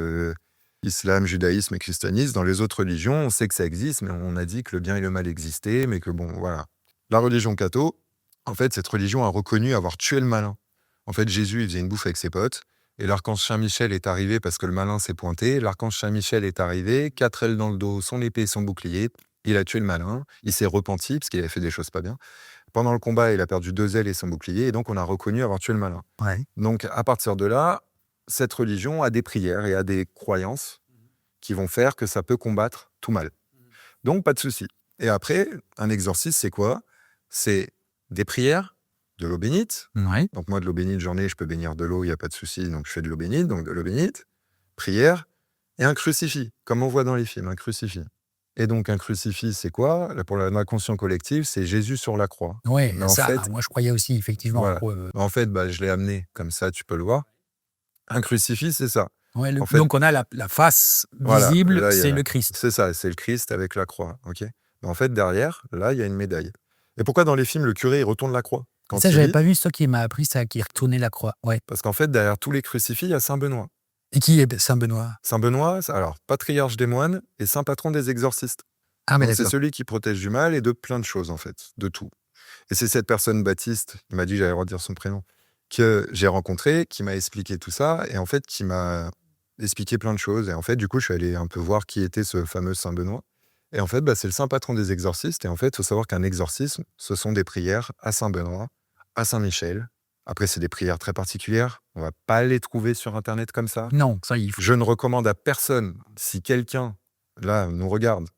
islam, judaïsme et christianisme. Dans les autres religions, on sait que ça existe, mais on a dit que le bien et le mal existaient, mais que bon, voilà. La religion catho, en fait, cette religion a reconnu avoir tué le malin. En fait, Jésus, il faisait une bouffe avec ses potes, et l'archange Saint-Michel est arrivé parce que le malin s'est pointé. L'archange Saint-Michel est arrivé, 4 ailes dans le dos, son épée et son bouclier. Il a tué le malin, il s'est repenti parce qu'il avait fait des choses pas bien. Pendant le combat, il a perdu 2 ailes et son bouclier, et donc on a reconnu avoir tué le malin. Ouais. Donc à partir de là, cette religion a des prières et a des croyances qui vont faire que ça peut combattre tout mal. Donc pas de souci. Et après, un exorcisme, c'est quoi? C'est des prières, de l'eau bénite. Ouais. Donc moi, de l'eau bénite, j'en ai, je peux bénir de l'eau, il n'y a pas de souci, donc je fais de l'eau bénite, donc de l'eau bénite, prière, et un crucifix, comme on voit dans les films, un crucifix. Et donc un crucifix, c'est quoi? Là, pour l'inconscient collectif, c'est Jésus sur la croix. Ouais, Mais en ça, fait, moi je croyais aussi, effectivement. voilà. En fait, bah, je l'ai amené, comme ça, tu peux le voir. Un crucifix, c'est ça. Ouais, En fait, donc on a la face voilà, visible, là, c'est le Christ. c'est ça, c'est le Christ avec la croix, ok? Mais en fait, derrière, là, il y a une médaille. Et pourquoi dans les films, le curé, il retourne la croix quand Ça, il j'avais lit? pas vu, c'est toi qui m'a appris ça, qui retournait la croix. Ouais. Parce qu'en fait, derrière tous les crucifix, il y a Saint Benoît. Et qui est Saint Benoît? Saint Benoît, alors patriarche des moines et saint patron des exorcistes. Ah, mais Donc c'est d'accord. celui qui protège du mal et de plein de choses en fait, de tout. Et c'est cette personne, Baptiste, il m'a dit que j'allais redire son prénom, que j'ai rencontré, qui m'a expliqué tout ça et en fait qui m'a expliqué plein de choses. Et en fait, du coup, je suis allé un peu voir qui était ce fameux Saint Benoît. Et en fait, c'est le saint patron des exorcistes. Et en fait, il faut savoir qu'un exorcisme, ce sont des prières à Saint Benoît, à Saint Michel. Après, c'est des prières très particulières. On va pas les trouver sur Internet comme ça. Non, ça, il faut. Je ne recommande à personne, si quelqu'un, là, nous regarde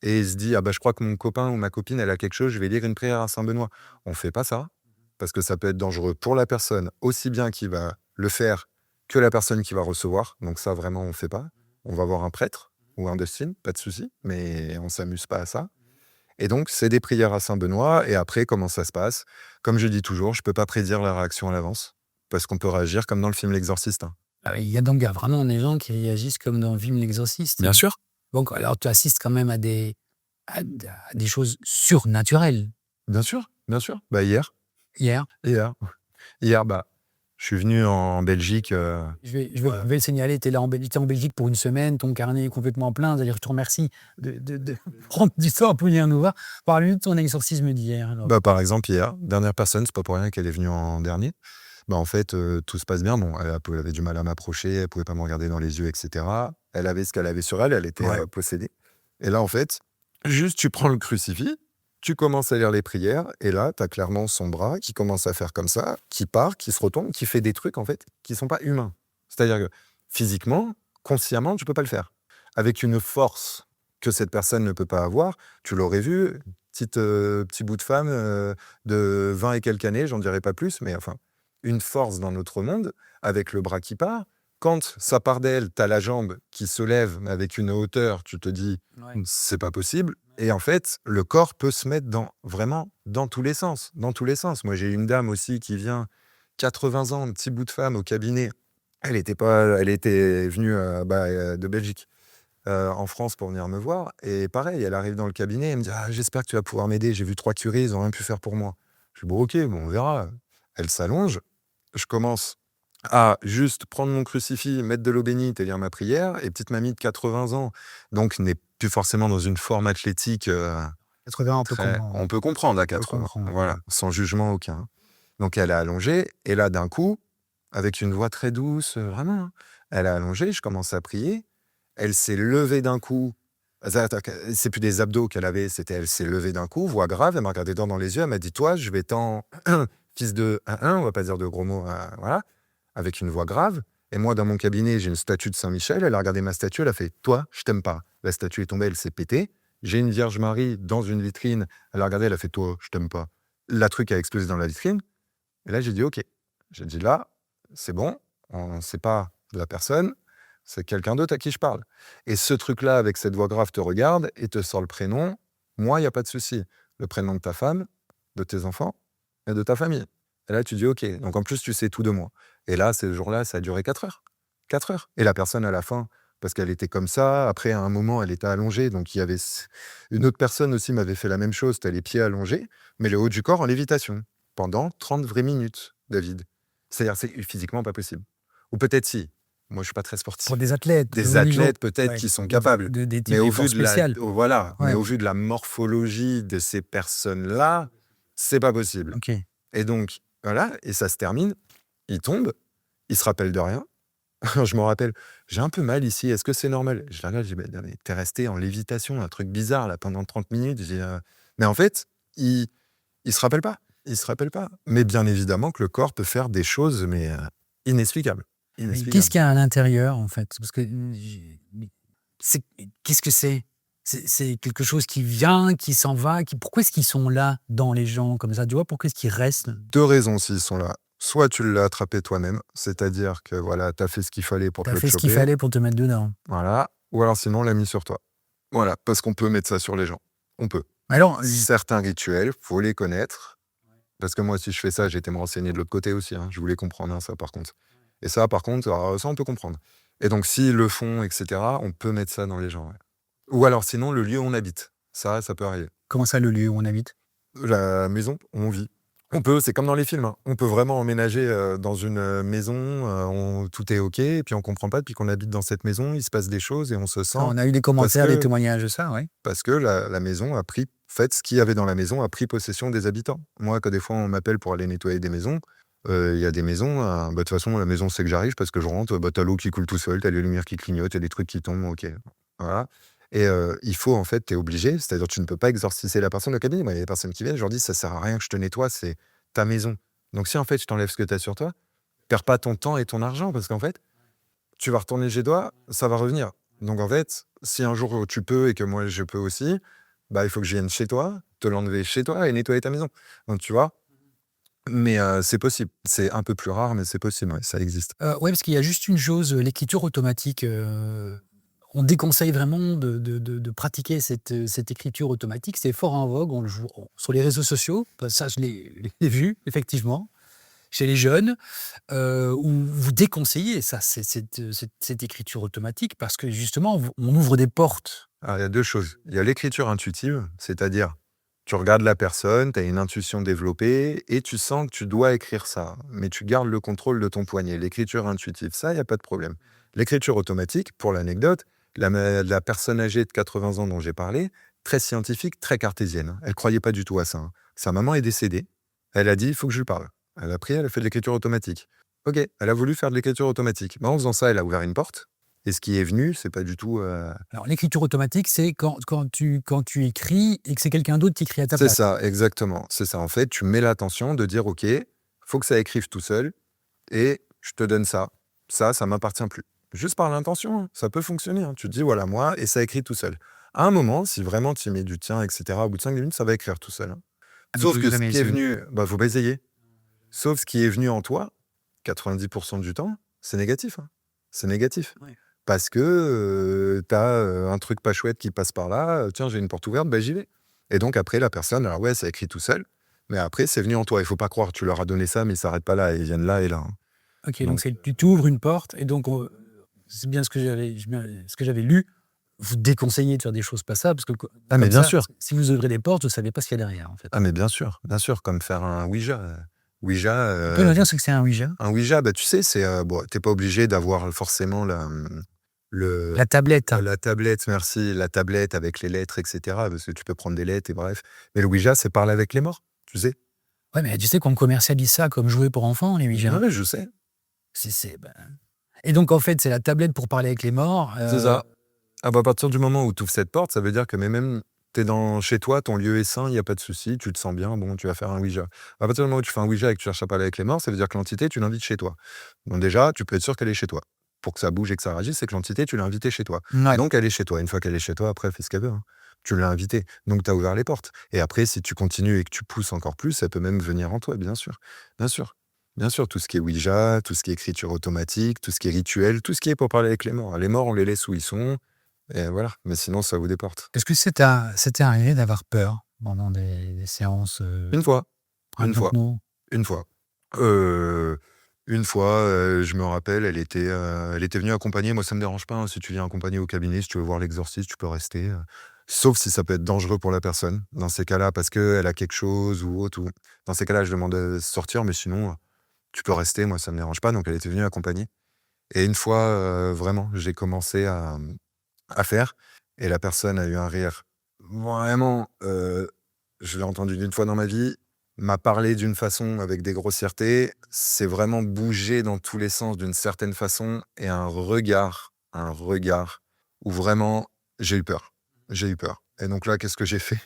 et se dit: «Ah je crois que mon copain ou ma copine, elle a quelque chose, je vais lire une prière à Saint Benoît». On fait pas ça, parce que ça peut être dangereux pour la personne, aussi bien qui va le faire que la personne qui va recevoir. Donc ça, vraiment, on fait pas. On va voir un prêtre ou un Dustin, pas de souci, mais on s'amuse pas à ça. Et donc, c'est des prières à Saint Benoît. Et après, comment ça se passe? Comme je dis toujours, je peux pas prédire la réaction à l'avance, parce qu'on peut réagir comme dans le film L'Exorciste, hein. Il y a donc vraiment des gens qui réagissent comme dans le film L'Exorciste. Bien sûr. Donc, alors tu assistes quand même à des choses surnaturelles. Bien sûr, bien sûr. Hier, Hier, hier, hier, je suis venu en Belgique. je vais le signaler, tu es en Belgique pour une semaine, ton carnet est complètement plein, c'est-à-dire je te remercie de prendre du temps pour venir nous voir. Parle-nous de ton exorcisme d'hier. Alors. Par exemple, hier, dernière personne, c'est pas pour rien qu'elle est venue en dernier. En fait, tout se passe bien. Bon, elle avait du mal à m'approcher, elle pouvait pas me regarder dans les yeux, etc. Elle avait ce qu'elle avait sur elle, elle était Ouais. possédée. Et là, en fait, juste tu prends le crucifix, tu commences à lire les prières, et là, tu as clairement son bras qui commence à faire comme ça, qui part, qui se retourne, qui fait des trucs, en fait, qui sont pas humains. C'est-à-dire que physiquement, consciemment, tu peux pas le faire. Avec une force que cette personne ne peut pas avoir, tu l'aurais vu, petit bout de femme de 20 et quelques années, j'en dirais pas plus, mais enfin, une force dans notre monde, avec le bras qui part. Quand ça part d'elle, tu as la jambe qui se lève, mais avec une hauteur, tu te dis, Ouais. c'est pas possible. Et en fait, le corps peut se mettre vraiment dans tous les sens. Dans tous les sens. Moi, j'ai une dame aussi qui vient, 80 ans, un petit bout de femme au cabinet. Elle était venue de Belgique en France pour venir me voir. Et pareil, elle arrive dans le cabinet, elle me dit: «Ah, j'espère que tu vas pouvoir m'aider. J'ai vu 3 curés, ils n'ont rien pu faire pour moi». Je dis: «Bon, ok, on verra». Elle s'allonge. Je commence à juste prendre mon crucifix, mettre de l'eau bénite et lire ma prière. Et petite mamie de 80 ans, donc n'est plus forcément dans une forme athlétique 80, on peut comprendre. on peut comprendre à On peut 80, comprendre. voilà, sans jugement aucun. Donc elle a allongé, et là d'un coup, avec une voix très douce, vraiment, hein, elle a allongé, je commence à prier. Elle s'est levée d'un coup. C'est plus des abdos qu'elle avait, elle s'est levée d'un coup, voix grave, elle m'a regardé droit dans les yeux, elle m'a dit: «Toi, je vais fils de on va pas dire de gros mots, voilà», avec une voix grave. Et moi, dans mon cabinet, j'ai une statue de Saint-Michel. Elle a regardé ma statue, elle a fait: «Toi, je t'aime pas». La statue est tombée, elle s'est pétée. J'ai une Vierge Marie dans une vitrine. Elle a regardé, elle a fait: «Toi, je t'aime pas». La truc a explosé dans la vitrine. Et là, j'ai dit: «OK». J'ai dit: «Là, c'est bon, c'est pas la personne, c'est quelqu'un d'autre à qui je parle. Et ce truc-là, avec cette voix grave, te regarde et te sort le prénom. Moi, il n'y a pas de souci. Le prénom de ta femme, de tes enfants et de ta famille». Et là, tu dis: «OK». Donc en plus, tu sais tout de moi. Et là, ce jour-là, ça a duré 4 heures. 4 heures. Et la personne, à la fin, parce qu'elle était comme ça, après, à un moment, elle était allongée. Donc il y avait une autre personne aussi m'avait fait la même chose. Tu as les pieds allongés, mais le haut du corps en lévitation. Pendant 30 vraies minutes, David. C'est-à-dire, c'est physiquement pas possible. Ou peut-être si. Moi, je suis pas très sportif. Pour des athlètes de Des haut niveau. athlètes peut-être Ouais, qui sont capables. des types Mais au d'efforts vu de la, spécial. voilà, Ouais. mais au vu de la morphologie de ces personnes-là, c'est pas possible. OK. Et donc, voilà, et ça se termine. Il tombe, il se rappelle de rien. Je me rappelle, j'ai un peu mal ici, est-ce que c'est normal? Je la regarde, je dis: mais t'es resté en lévitation, un truc bizarre là pendant 30 minutes. Mais en fait, il se rappelle pas. Il se rappelle pas. Mais bien évidemment que le corps peut faire des choses, mais inexplicables. Mais Inexplicables. qu'est-ce qu'il y a à l'intérieur, en fait? Parce que qu'est-ce que c'est? C'est quelque chose qui vient, qui s'en va, pourquoi est-ce qu'ils sont là dans les gens comme ça? Tu vois, pourquoi est-ce qu'ils restent? 2 raisons s'ils sont là. Soit tu l'as attrapé toi-même, c'est-à-dire que voilà, tu as fait ce qu'il fallait pour te Tu as le fait ce qu'il choper. fallait pour te mettre dedans. Voilà. Ou alors sinon, on l'a mis sur toi. Voilà, parce qu'on peut mettre ça sur les gens. On peut. Alors, Certains rituels, faut les connaître. Parce que moi, si je fais ça, j'ai été me renseigner de l'autre côté aussi, hein. Je voulais comprendre, hein, ça par contre. Et ça, par contre, alors, ça, on peut comprendre. Et donc, s'ils le font, etc., on peut mettre ça dans les gens. Ouais. Ou alors sinon, le lieu où on habite. Ça peut arriver. comment ça, le lieu où on habite? La maison où on vit. C'est comme dans les films, hein. On peut vraiment emménager dans une maison, tout est OK, et puis on comprend pas, depuis qu'on habite dans cette maison, il se passe des choses et on se sent On a eu des parce commentaires, des que, témoignages de ça, oui. la maison a pris, en fait, ce qu'il y avait dans la maison a pris possession des habitants. Moi, quand des fois on m'appelle pour aller nettoyer des maisons, il y a des maisons, de toute façon, la maison sait que j'arrive parce que je rentre, t'as l'eau qui coule tout seul, t'as les lumières qui clignotent, t'as des trucs qui tombent, OK. Voilà. Et il faut, en fait, t'es obligé, c'est-à-dire tu ne peux pas exorciser la personne au cabinet. Moi, il y a des personnes qui viennent, je leur dis: «Ça sert à rien que je te nettoie, c'est ta maison. Donc si, en fait, je t'enlève ce que t'as sur toi, perds pas ton temps et ton argent parce qu'en fait, tu vas retourner chez toi, ça va revenir. Donc en fait, si un jour tu peux et que moi je peux aussi, il faut que je vienne chez toi, te l'enlever chez toi et nettoyer ta maison». Donc tu vois? Mais c'est possible. C'est un peu plus rare, mais c'est possible, ouais, ça existe. Ouais, parce qu'il y a juste une chose, l'écriture automatique, on déconseille vraiment de pratiquer cette écriture automatique. C'est fort en vogue, on le joue sur les réseaux sociaux, ça je l'ai vu effectivement, chez les jeunes, où vous déconseillez ça, cette écriture automatique parce que justement on ouvre des portes. Alors il y a 2 choses. Il y a l'écriture intuitive, c'est-à-dire, tu regardes la personne, tu as une intuition développée et tu sens que tu dois écrire ça, mais tu gardes le contrôle de ton poignet. L'écriture intuitive, ça, il y a pas de problème. L'écriture automatique, pour l'anecdote, la personne âgée de 80 ans dont j'ai parlé, très scientifique, très cartésienne, hein. Elle croyait pas du tout à ça, hein. Sa maman est décédée. Elle a dit: «Il faut que je lui parle». Elle a pris, elle a fait de l'écriture automatique. OK, elle a voulu faire de l'écriture automatique. En faisant ça, elle a ouvert une porte et ce qui est venu, c'est pas du tout, Alors l'écriture automatique, c'est quand tu écris et que c'est quelqu'un d'autre qui écrit à ta C'est place. ça, exactement. C'est ça. En fait, tu mets l'attention de dire: «OK, faut que ça écrive tout seul et je te donne ça. Ça m'appartient plus». Juste par l'intention, hein, ça peut fonctionner, hein. Tu te dis: «Voilà, moi», et ça écrit tout seul. À un moment, si vraiment tu y mets du tien et cetera, au bout de 5 minutes, ça va écrire tout seul, hein. Ah mais Sauf faut que ce jamais qui est essayer. venu, faut pas essayer. Sauf ce qui est venu en toi, 90 du temps, c'est négatif, hein. C'est négatif. Ouais. Parce que, tu as, un truc pas chouette qui passe par là, «Tiens, j'ai une porte ouverte, j'y vais». Et donc après la personne, alors ouais, ça écrit tout seul, mais après c'est venu en toi. Il faut pas croire, tu leur as donné ça, mais ils s'arrêtent pas là, ils viennent là et là, hein. OK, donc Donc c'est tu t'ouvres une porte et donc c'est bien ce que j'avais lu. Vous déconseillez de faire des choses pas ça parce que ah mais comme bien ça, sûr, si vous ouvrez des portes, vous savez pas ce qu'il y a derrière, en fait. ah mais bien sûr, comme faire un Ouija, Ouija, Tu peux nous dire ce que c'est un Ouija? un Ouija, tu sais, c'est, tu pas obligé d'avoir forcément le La tablette. la tablette, merci, la tablette avec les lettres et cetera, parce que tu peux prendre des lettres et bref. Mais le Ouija, c'est parler avec les morts, tu sais? Ouais, mais tu sais qu'on commercialise ça comme jouet pour enfants, les Ouija? Ouais, je sais, Et donc en fait, c'est la tablette pour parler avec les morts, c'est ça. Ah à partir du moment où tu ouvres cette porte, ça veut dire que même tu es dans chez toi, ton lieu est sain, il y a pas de souci, tu te sens bien, bon, tu vas faire un Ouija. À partir du moment où tu fais un Ouija et que tu cherches à parler avec les morts, ça veut dire que l'entité, tu l'invites chez toi. Donc déjà, tu peux être sûr qu'elle est chez toi. Pour que ça bouge et que ça réagisse, c'est que l'entité, tu l'as invitée chez toi. ouais. Donc elle est chez toi. Une fois qu'elle est chez toi, après, elle fait ce qu'elle veut, hein. Tu l'as invitée. Donc tu as ouvert les portes. Et après, si tu continues et que tu pousses encore plus, ça peut même venir en toi, bien sûr. Bien sûr. Bien sûr, tout ce qui est Ouija, tout ce qui est écriture automatique, tout ce qui est rituel, tout ce qui est pour parler avec les morts. Les morts, on les laisse où ils sont. Et voilà, mais sinon ça ouvre des portes. Est-ce que c'était arrivé d'avoir peur pendant des séances, Une fois, une fois, raconte-nous? une fois. Heu, une fois, je me rappelle, elle était venue accompagner. Moi, ça me dérange pas, hein, si tu viens accompagner au cabinet, si tu veux voir l'exorciste, tu peux rester, sauf si ça peut être dangereux pour la personne. Dans ces cas-là, parce qu'elle a quelque chose ou autre, ou dans ces cas-là, je demande de sortir, mais sinon, tu peux rester, moi ça me dérange pas, donc elle était venue accompagner. Et une fois, vraiment, j'ai commencé à faire, et la personne a eu un rire vraiment, je l'ai entendu d'une fois dans ma vie, m'a parlé d'une façon avec des grossièretés, c'est vraiment bougé dans tous les sens d'une certaine façon, et un regard où vraiment j'ai eu peur. J'ai eu peur. Et donc là, qu'est-ce que j'ai fait?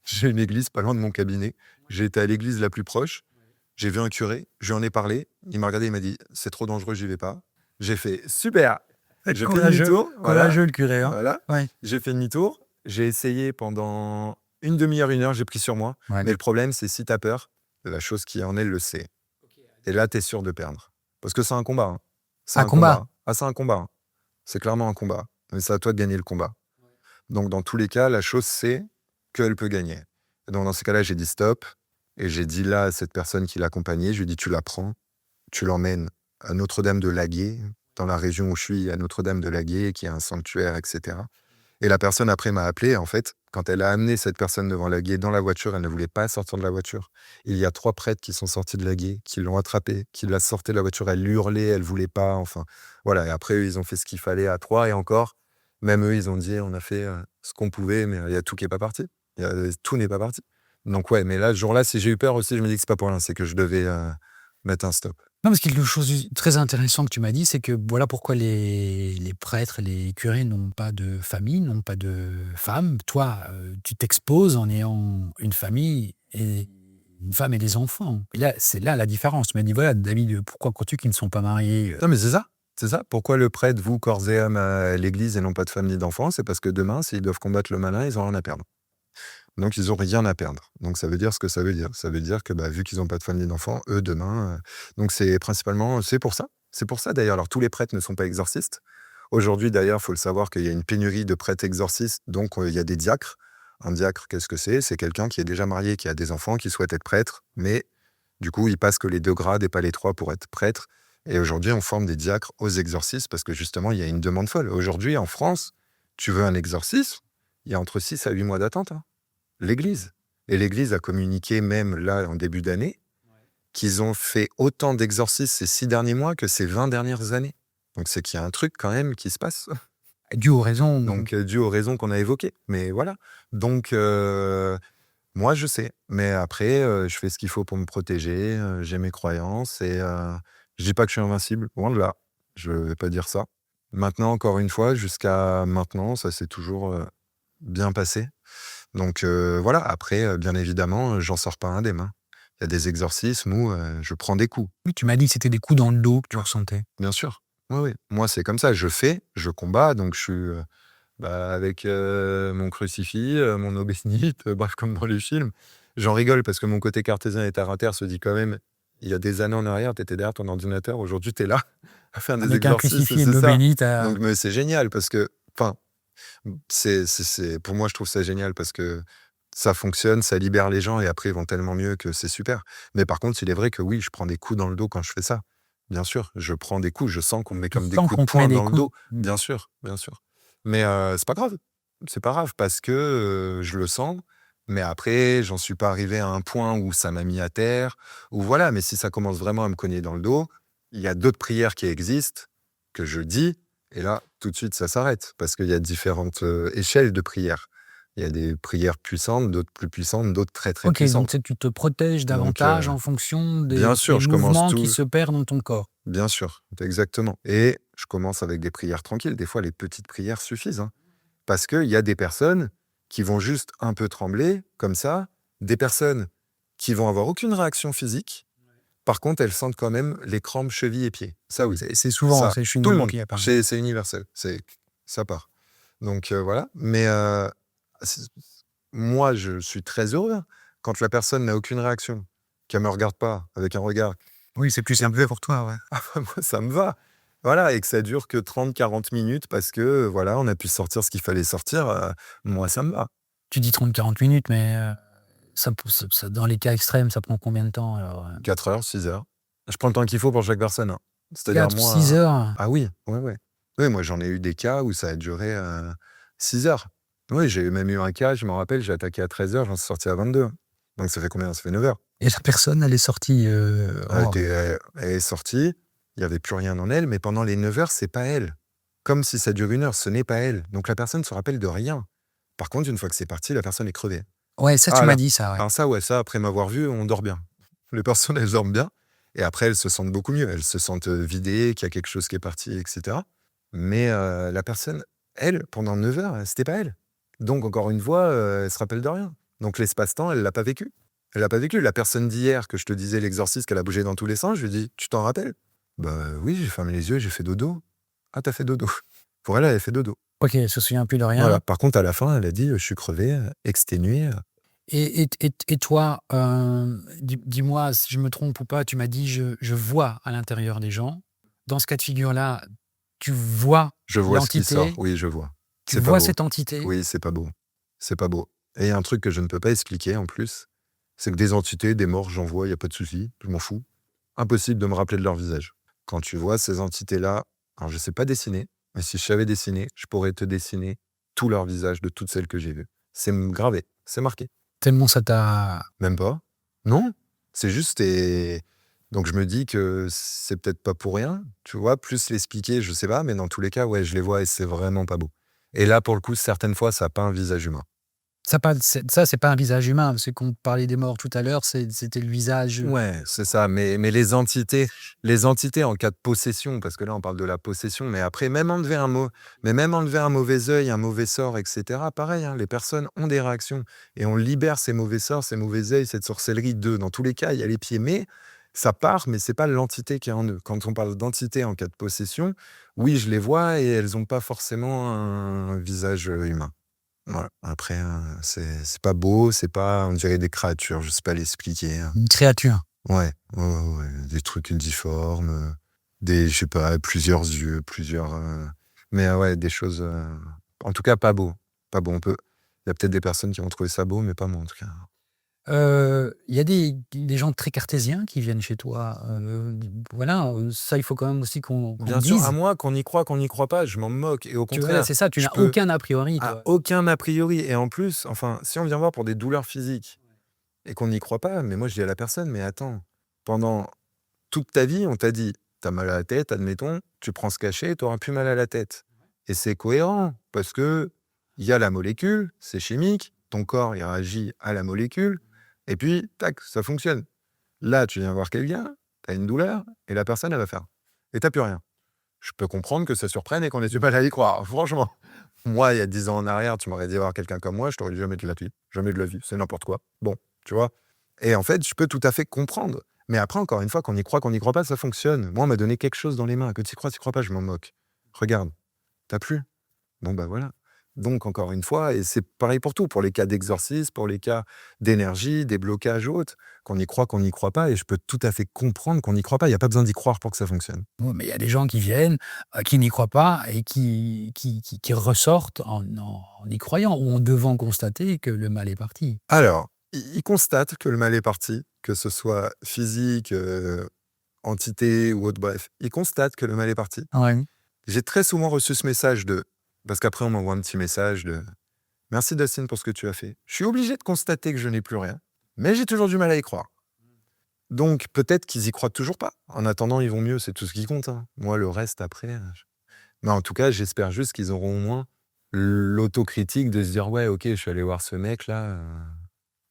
J'ai une église pas loin de mon cabinet. J'ai été à l'église la plus proche, j'ai vu un curé, je lui en ai parlé, il m'a regardé, il m'a dit: «C'est trop dangereux, j'y vais pas». J'ai fait: «Super!» J'ai fait Courageux, demi-tour, voilà, courageux le curé, hein? voilà. Ouais, J'ai fait demi-tour, j'ai essayé pendant une demi-heure, 1 heure, j'ai pris sur moi. ouais. Mais le problème, c'est si tu as peur, la chose qui en est le sait. Et là, tu es sûr de perdre. Parce que c'est un combat, hein. C'est Un un combat, combat? hein. Ah, c'est un combat, hein. C'est clairement un combat. Mais c'est à toi de gagner le combat. Donc, dans tous les cas, la chose, c'est qu'elle peut gagner. Et donc, dans ces cas-là, j'ai dit stop. Et j'ai dit là à cette personne qui l'accompagnait, je lui ai dit: «Tu la prends, tu l'emmènes à Notre-Dame de Laguiers, dans la région où je suis, à Notre-Dame de Laguiers, qui est un sanctuaire, et cetera. Et la personne après m'a appelé, en fait, quand elle a amené cette personne devant la guet dans la voiture, elle ne voulait pas sortir de la voiture. Il y a 3 prêtres qui sont sortis de la guet, qui l'ont attrapée, qui la sortaient de la voiture. Elle hurlait, elle voulait pas, enfin, voilà. Et après, eux, ils ont fait ce qu'il fallait à 3 et encore, même eux, ils ont dit: «On a fait, ce qu'on pouvait, mais il y a tout qui est pas parti. Tout n'est pas parti». Donc ouais, mais là, ce jour-là, si j'ai eu peur aussi, je me dis que c'est pas pour rien, c'est que je devais, mettre un stop. Non, parce qu'il y a quelque chose de très intéressant que tu m'as dit, c'est que voilà pourquoi les prêtres, les curés n'ont pas de famille, n'ont pas de femme. Toi, tu t'exposes en ayant une famille et une femme et des enfants. Et là, c'est là la différence. Tu m'as dit: «Voilà, David, pourquoi crois-tu qu'ils ne sont pas mariés?» Non, mais c'est ça. Pourquoi le prêtre voue corps et âme à l'église et non pas de femme ni d'enfant? C'est parce que demain, s'ils doivent combattre le malin, ils ont rien à perdre. Donc ils ont rien à perdre. Donc ça veut dire ce que ça veut dire. Ça veut dire que, bah, vu qu'ils ont pas de femme ni d'enfant, eux demain, donc c'est principalement c'est pour ça. C'est pour ça d'ailleurs. Alors tous les prêtres ne sont pas exorcistes. Aujourd'hui d'ailleurs, il faut le savoir qu'il y a une pénurie de prêtres exorcistes, donc il y a des diacres. Un diacre, qu'est-ce que c'est? C'est quelqu'un qui est déjà marié, qui a des enfants, qui souhaite être prêtre, mais du coup, il passe que les 2 grades et pas les 3 pour être prêtre. Et aujourd'hui, on forme des diacres aux exorcistes parce que justement, il y a une demande folle. Aujourd'hui, en France, tu veux un exorcisme, il y a entre 6 à 8 mois d'attente, hein. L'Église. Et l'Église a communiqué même là, en début d'année, qu'ils ont fait autant d'exorcismes ces 6 derniers mois que ces 20 dernières années. Donc c'est qu'il y a un truc quand même qui se passe. Dû aux raisons. Donc dû aux raisons qu'on a évoquées. Mais voilà. Donc moi je sais. Mais après, je fais ce qu'il faut pour me protéger, j'ai mes croyances et je dis pas que je suis invincible, loin de là. Je vais pas dire ça. Maintenant, encore une fois, jusqu'à maintenant, ça s'est toujours, bien passé. Donc voilà, après, bien évidemment, j'en sors pas indemne, hein. Il y a des exorcismes où, je prends des coups, Oui, tu m'as dit que c'était des coups dans le dos que tu ressentais. bien sûr. Oui, oui. Moi, c'est comme ça, je combats, donc je suis, bah, avec, mon crucifix, mon eau bénite, bref, comme dans les films. J'en rigole parce que mon côté cartésien et terre à terre se dit quand même: «Il y a des années en arrière, tu étais derrière ton ordinateur, aujourd'hui tu es là à faire des Avec un exorcismes», crucifix et de c'est l'eau ça. bénite Donc mais c'est génial parce que enfin, c'est pour moi, je trouve ça génial parce que ça fonctionne, ça libère les gens et après ils vont tellement mieux que c'est super. Mais par contre, il est vrai que oui, je prends des coups dans le dos quand je fais ça. Bien sûr, je prends des coups, je sens qu'on me met tu comme des sens coups de qu'on te met poing des dans le coups. dos. Bien sûr, bien sûr. Mais c'est pas grave. C'est pas grave parce que, je le sens, mais après j'en suis pas arrivé à un point où ça m'a mis à terre, ou voilà. Mais si ça commence vraiment à me cogner dans le dos, il y a d'autres prières qui existent, que je dis et là, tout de suite, ça s'arrête parce qu'il y a différentes, échelles de prières. Il y a des prières puissantes, d'autres plus puissantes, d'autres très, très OK, donc puissantes. tu te protèges Donc davantage en fonction bien des sûr, je commence mouvements qui tout se perdent dans ton corps. bien sûr, exactement, et je commence avec des prières tranquilles. Des fois, les petites prières suffisent, hein. Parce qu'il y a des personnes qui vont juste un peu trembler, comme ça, des personnes qui vont avoir aucune réaction physique. Par contre, elles sentent quand même les crampes chevilles et pieds. Ça oui, C'est souvent, ça, c'est chez tout le nous monde, qui apparaît. c'est universel, ça part. Donc voilà, mais c moi, je suis très heureux, hein, quand la personne n'a aucune réaction, qu'elle me regarde pas avec un regard. Oui, c'est plus simple pour toi, ouais. Ah bah, moi, ça me va. Voilà, et que ça dure que 30, 40 minutes parce que, voilà, on a pu sortir ce qu'il fallait sortir, moi, ça me va. Tu dis 30-40 minutes, mais dans les cas extrêmes, ça prend combien de temps alors? 4 heures, 6 heures. Je prends le temps qu'il faut pour chaque personne, hein. C'est-à-dire 4-6 moi heures? ah oui, ouais, ouais. Oui, moi, j'en ai eu des cas où ça a duré, 6 heures. Oui, j'ai même eu un cas, je m'en rappelle, j'ai attaqué à 13 heures, j'en suis sorti à 22 hein. Donc ça fait combien? Ça fait 9 heures. Et la personne, elle est sortie, Elle est sortie, il y avait plus rien en elle, mais pendant les 9 heures, c'est pas elle. Comme si ça dure 1 heure, ce n'est pas elle. Donc la personne se rappelle de rien. Par contre, une fois que c'est parti, la personne est crevée. ouais, ça, tu Ah m'as là, dit ça, ouais. alors ça, ouais, ça, après m'avoir vu, on dort bien. Les personnes, elles dorment bien et après, elles se sentent beaucoup mieux. Elles se sentent, vidées, qu'il y a quelque chose qui est parti et cetera. Mais la personne, elle, pendant 9 heures, c'était pas elle. Donc encore une fois, elle se rappelle de rien. Donc l'espace-temps, elle l'a pas vécu. Elle l'a pas vécu. La personne d'hier que je te disais, l'exorciste, qu'elle a bougé dans tous les sens, je lui ai dit: «Tu t'en rappelles?» «Bah, oui, j'ai fermé les yeux et j'ai fait dodo». «Ah, tu fait dodo». Pour elle, elle avait fait dodo. OK, elle se souvient plus de Voilà. rien. Par contre, à la fin, elle a dit: «Je suis crevée, exténuée». Et toi, dis-moi si je me trompe ou pas, tu m'as dit: «Je vois à l'intérieur des gens». Dans ce cas de figure-là, tu vois Je vois ce qui sort. l'entité, Oui, je vois. tu C'est pas vois beau. cette entité. Oui, c'est pas beau. C'est pas beau. Et il y a un truc que je ne peux pas expliquer en plus, c'est que des entités, des morts, j'en vois, il y a pas de souci, je m'en fous. Impossible de me rappeler de leur visage. Quand tu vois ces entités-là, alors je sais pas dessiner, mais si je savais dessiner, je pourrais te dessiner tous leurs visages, de toutes celles que j'ai vues. C'est gravé, c'est marqué. Tellement ça t'a... Même pas. Non, c'est juste donc je me dis que c'est peut-être pas pour rien, tu vois? Plus l'expliquer, je sais pas, mais dans tous les cas, ouais, je les vois et c'est vraiment pas beau. Et là, pour le coup, certaines fois, ça a pas un visage humain. Ça, c'est pas un visage humain. C'est qu'on parlait des morts tout à l'heure, c'était le visage... Ouais, c'est ça, mais les entités en cas de possession, parce que là, on parle de la possession, mais après, même enlever un mauvais œil, un mauvais sort, et cetera, pareil, hein, les personnes ont des réactions et on libère ces mauvais sorts, ces mauvais œils, cette sorcellerie d'eux. Dans tous les cas, il y a les pieds, mais ça part, mais c'est pas l'entité qui est en eux. Quand on parle d'entité en cas de possession, oui, je les vois et elles ont pas forcément un visage, humain. Voilà. Après, c'est pas beau, c'est pas on dirait des créatures, je sais pas l'expliquer, hein. Une créature. Ouais, ouais, des trucs difformes, je sais pas, plusieurs yeux, mais ouais, des choses, en tout cas pas beau. Pas beau, il y a peut-être des personnes qui vont trouver ça beau, mais pas moi en tout cas. Il y a des gens très cartésiens qui viennent chez toi. Voilà, ça, il faut quand même aussi qu'on Bien le sûr, à dise. moi, qu'on y croit, qu'on n'y croit pas, je m'en moque et au Tu vois, contraire, c'est ça, tu je n'as peux aucun a priori, toi. aucun a priori et en plus, enfin, si on vient voir pour des douleurs physiques et qu'on n'y croit pas, mais moi je dis à la personne: «Mais attends, pendant toute ta vie, on t'a dit: "Tu as mal à la tête", admettons, tu prends ce cachet, tu auras plus mal à la tête." Et c'est cohérent parce qu'il y a la molécule, c'est chimique, ton corps, il réagit à la molécule et puis tac, ça fonctionne. Là, tu viens voir quelqu'un, tu as une douleur et la personne, elle va faire et tu as plus rien. Je peux comprendre que ça surprenne et qu'on ait du mal à y croire, franchement. Moi, il y a 10 ans en arrière, tu m'aurais dit voir quelqu'un comme moi, je t'aurais dit: «Jamais de la vie, jamais de la vie, c'est n'importe quoi». Bon, tu vois? Et en fait, je peux tout à fait comprendre. Mais après, encore une fois, qu'on y croit pas, ça fonctionne. Moi, on m'a donné quelque chose dans les mains. Que tu y crois pas, je m'en moque. Regarde, t'as plus? Bon, bah voilà. Donc, encore une fois, et c'est pareil pour tout, pour les cas d'exorcisme, pour les cas d'énergie, des blocages ou autres, qu'on n'y croit pas, et je peux tout à fait comprendre qu'on n'y croit pas. Il n'y a pas besoin d'y croire pour que ça fonctionne. Ouais, mais il y a des gens qui viennent, qui n'y croient pas et qui ressortent en y croyant ou en devant constater que le mal est parti. Alors, ils constatent que le mal est parti, que ce soit physique, entité ou autre, bref. Ils constatent que le mal est parti. Ouais. J'ai très souvent reçu ce message parce qu'après on m'envoie un petit message de: «Merci Dustin pour ce que tu as fait. Je suis obligé de constater que je n'ai plus rien, mais j'ai toujours du mal à y croire». Donc peut-être qu'ils y croient toujours pas. En attendant, ils vont mieux, c'est tout ce qui compte, hein. Moi, le reste après, mais en tout cas, j'espère juste qu'ils auront au moins l'autocritique de se dire: «Ouais, OK, je suis allé voir ce mec là,